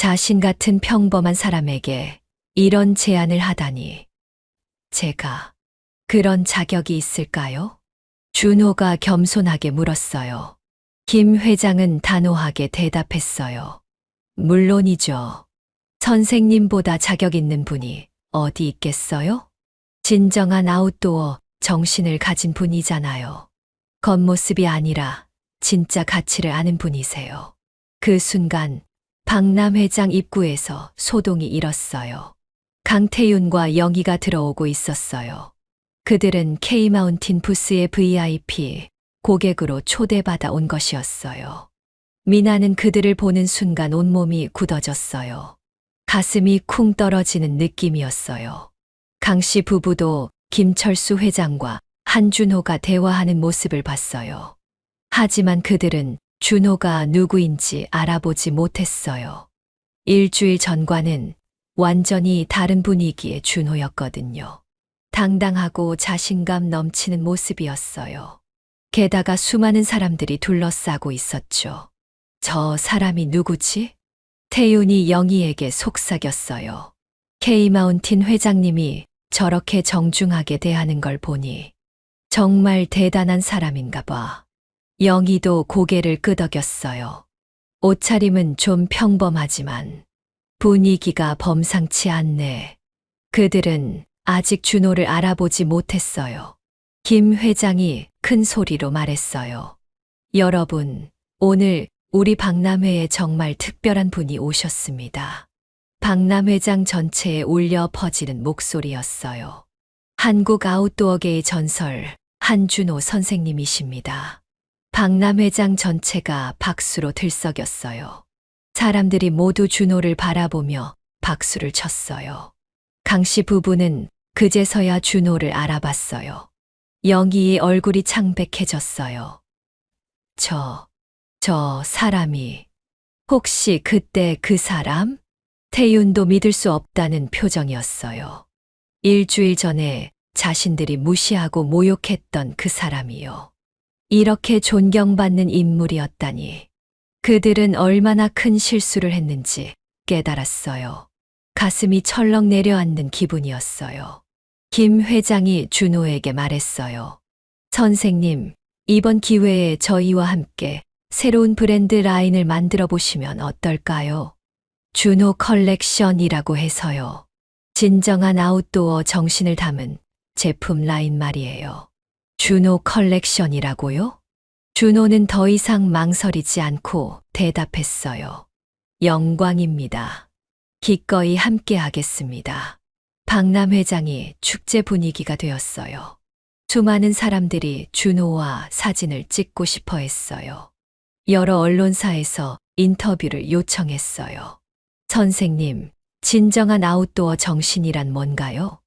A: 자신 같은 평범한 사람에게 이런 제안을 하다니. 제가 그런 자격이 있을까요? 준호가 겸손하게 물었어요. 김 회장은 단호하게 대답했어요. 물론이죠. 선생님보다 자격 있는 분이 어디 있겠어요? 진정한 아웃도어 정신을 가진 분이잖아요. 겉모습이 아니라 진짜 가치를 아는 분이세요. 그 순간 박람 회장 입구에서 소동이 일었어요. 강태윤과 영희가 들어오고 있었어요. 그들은 K마운틴 부스의 VIP 고객으로 초대받아 온 것이었어요. 미나는 그들을 보는 순간 온몸이 굳어졌어요. 가슴이 쿵 떨어지는 느낌이었어요. 강씨 부부도 김철수 회장과 한준호가 대화하는 모습을 봤어요. 하지만 그들은 준호가 누구인지 알아보지 못했어요. 일주일 전과는 완전히 다른 분위기의 준호였거든요. 당당하고 자신감 넘치는 모습이었어요. 게다가 수많은 사람들이 둘러싸고 있었죠. 저 사람이 누구지? 태윤이 영희에게 속삭였어요. K마운틴 회장님이 저렇게 정중하게 대하는 걸 보니 정말 대단한 사람인가 봐. 영희도 고개를 끄덕였어요. 옷차림은 좀 평범하지만 분위기가 범상치 않네. 그들은 아직 준호를 알아보지 못했어요. 김 회장이 큰 소리로 말했어요. 여러분, 오늘 우리 박람회에 정말 특별한 분이 오셨습니다. 박람회장 전체에 울려 퍼지는 목소리였어요. 한국 아웃도어계의 전설 한준호 선생님이십니다. 박람회장 전체가 박수로 들썩였어요. 사람들이 모두 준호를 바라보며 박수를 쳤어요. 강씨 부부는 그제서야 준호를 알아봤어요. 영희의 얼굴이 창백해졌어요. 저 사람이 혹시 그때 그 사람? 태윤도 믿을 수 없다는 표정이었어요. 일주일 전에 자신들이 무시하고 모욕했던 그 사람이요. 이렇게 존경받는 인물이었다니. 그들은 얼마나 큰 실수를 했는지 깨달았어요. 가슴이 철렁 내려앉는 기분이었어요. 김 회장이 준호에게 말했어요. 선생님, 이번 기회에 저희와 함께 새로운 브랜드 라인을 만들어 보시면 어떨까요? 준호 컬렉션이라고 해서요. 진정한 아웃도어 정신을 담은 제품 라인 말이에요. 준호 컬렉션이라고요? 준호는 더 이상 망설이지 않고 대답했어요. 영광입니다. 기꺼이 함께 하겠습니다. 박람 회장이 축제 분위기가 되었어요. 수많은 사람들이 준호와 사진을 찍고 싶어 했어요. 여러 언론사에서 인터뷰를 요청했어요. 선생님, 진정한 아웃도어 정신이란 뭔가요?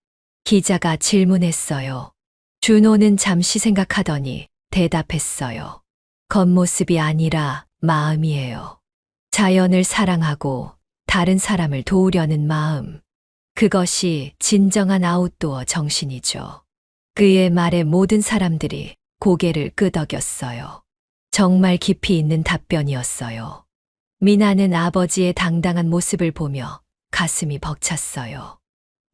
A: 기자가 질문했어요. 준호는 잠시 생각하더니 대답했어요. 겉모습이 아니라 마음이에요. 자연을 사랑하고 다른 사람을 도우려는 마음. 그것이 진정한 아웃도어 정신이죠. 그의 말에 모든 사람들이 고개를 끄덕였어요. 정말 깊이 있는 답변이었어요. 미나는 아버지의 당당한 모습을 보며 가슴이 벅찼어요.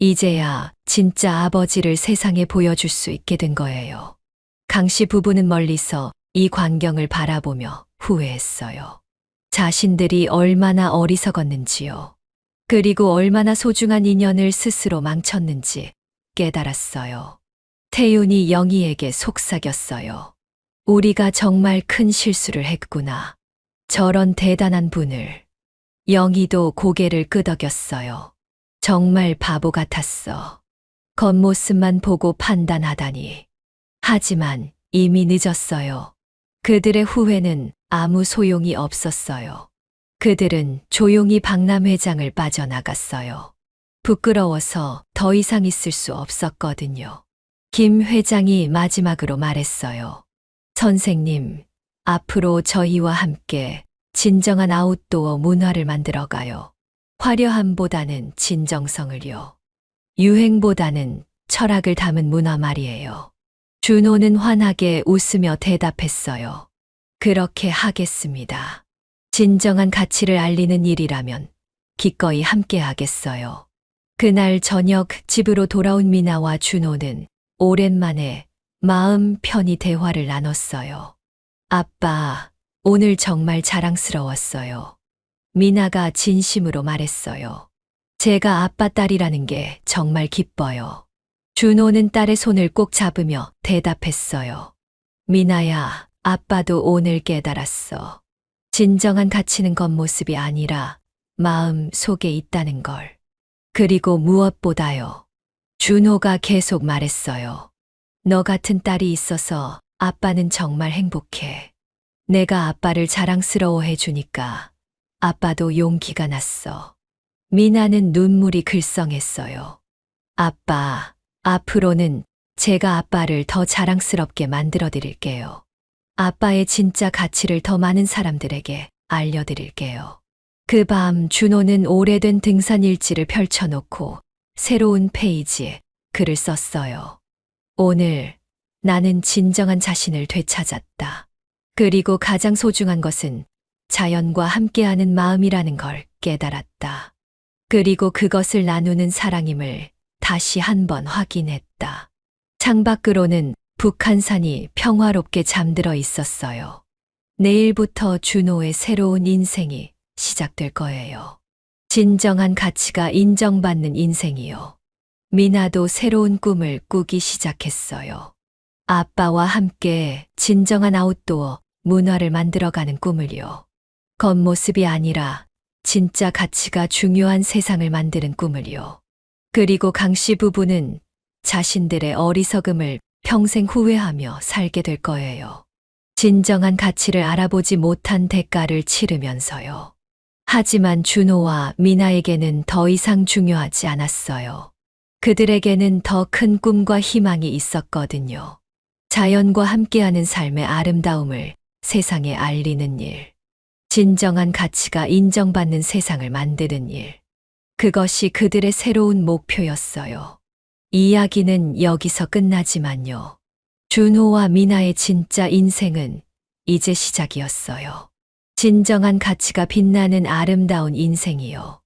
A: 이제야 진짜 아버지를 세상에 보여줄 수 있게 된 거예요. 강씨 부부는 멀리서 이 광경을 바라보며 후회했어요. 자신들이 얼마나 어리석었는지요. 그리고 얼마나 소중한 인연을 스스로 망쳤는지 깨달았어요. 태윤이 영희에게 속삭였어요. 우리가 정말 큰 실수를 했구나. 저런 대단한 분을. 영희도 고개를 끄덕였어요. 정말 바보 같았어. 겉모습만 보고 판단하다니. 하지만 이미 늦었어요. 그들의 후회는 아무 소용이 없었어요. 그들은 조용히 박람회장을 빠져나갔어요. 부끄러워서 더 이상 있을 수 없었거든요. 김 회장이 마지막으로 말했어요. 선생님, 앞으로 저희와 함께 진정한 아웃도어 문화를 만들어가요. 화려함보다는 진정성을요. 유행보다는 철학을 담은 문화 말이에요. 준호는 환하게 웃으며 대답했어요. 그렇게 하겠습니다. 진정한 가치를 알리는 일이라면 기꺼이 함께 하겠어요. 그날 저녁 집으로 돌아온 미나와 준호는 오랜만에 마음 편히 대화를 나눴어요. 아빠, 오늘 정말 자랑스러웠어요. 미나가 진심으로 말했어요. 제가 아빠 딸이라는 게 정말 기뻐요. 준호는 딸의 손을 꼭 잡으며 대답했어요. 미나야, 아빠도 오늘 깨달았어. 진정한 가치는 겉모습이 아니라 마음 속에 있다는 걸. 그리고 무엇보다요. 준호가 계속 말했어요. 너 같은 딸이 있어서 아빠는 정말 행복해. 내가 아빠를 자랑스러워해 주니까 아빠도 용기가 났어. 미나는 눈물이 글썽했어요. 아빠, 앞으로는 제가 아빠를 더 자랑스럽게 만들어 드릴게요. 아빠의 진짜 가치를 더 많은 사람들에게 알려드릴게요. 그 밤 준호는 오래된 등산 일지를 펼쳐놓고 새로운 페이지에 글을 썼어요. 오늘 나는 진정한 자신을 되찾았다. 그리고 가장 소중한 것은 자연과 함께하는 마음이라는 걸 깨달았다. 그리고 그것을 나누는 사랑임을 다시 한번 확인했다. 창밖으로는 북한산이 평화롭게 잠들어 있었어요. 내일부터 준호의 새로운 인생이 시작될 거예요. 진정한 가치가 인정받는 인생이요. 미나도 새로운 꿈을 꾸기 시작했어요. 아빠와 함께 진정한 아웃도어 문화를 만들어가는 꿈을요. 겉모습이 아니라 진짜 가치가 중요한 세상을 만드는 꿈을요. 그리고 강씨 부부는 자신들의 어리석음을 평생 후회하며 살게 될 거예요. 진정한 가치를 알아보지 못한 대가를 치르면서요. 하지만 준호와 미나에게는 더 이상 중요하지 않았어요. 그들에게는 더 큰 꿈과 희망이 있었거든요. 자연과 함께하는 삶의 아름다움을 세상에 알리는 일. 진정한 가치가 인정받는 세상을 만드는 일. 그것이 그들의 새로운 목표였어요. 이야기는 여기서 끝나지만요. 준호와 미나의 진짜 인생은 이제 시작이었어요. 진정한 가치가 빛나는 아름다운 인생이요.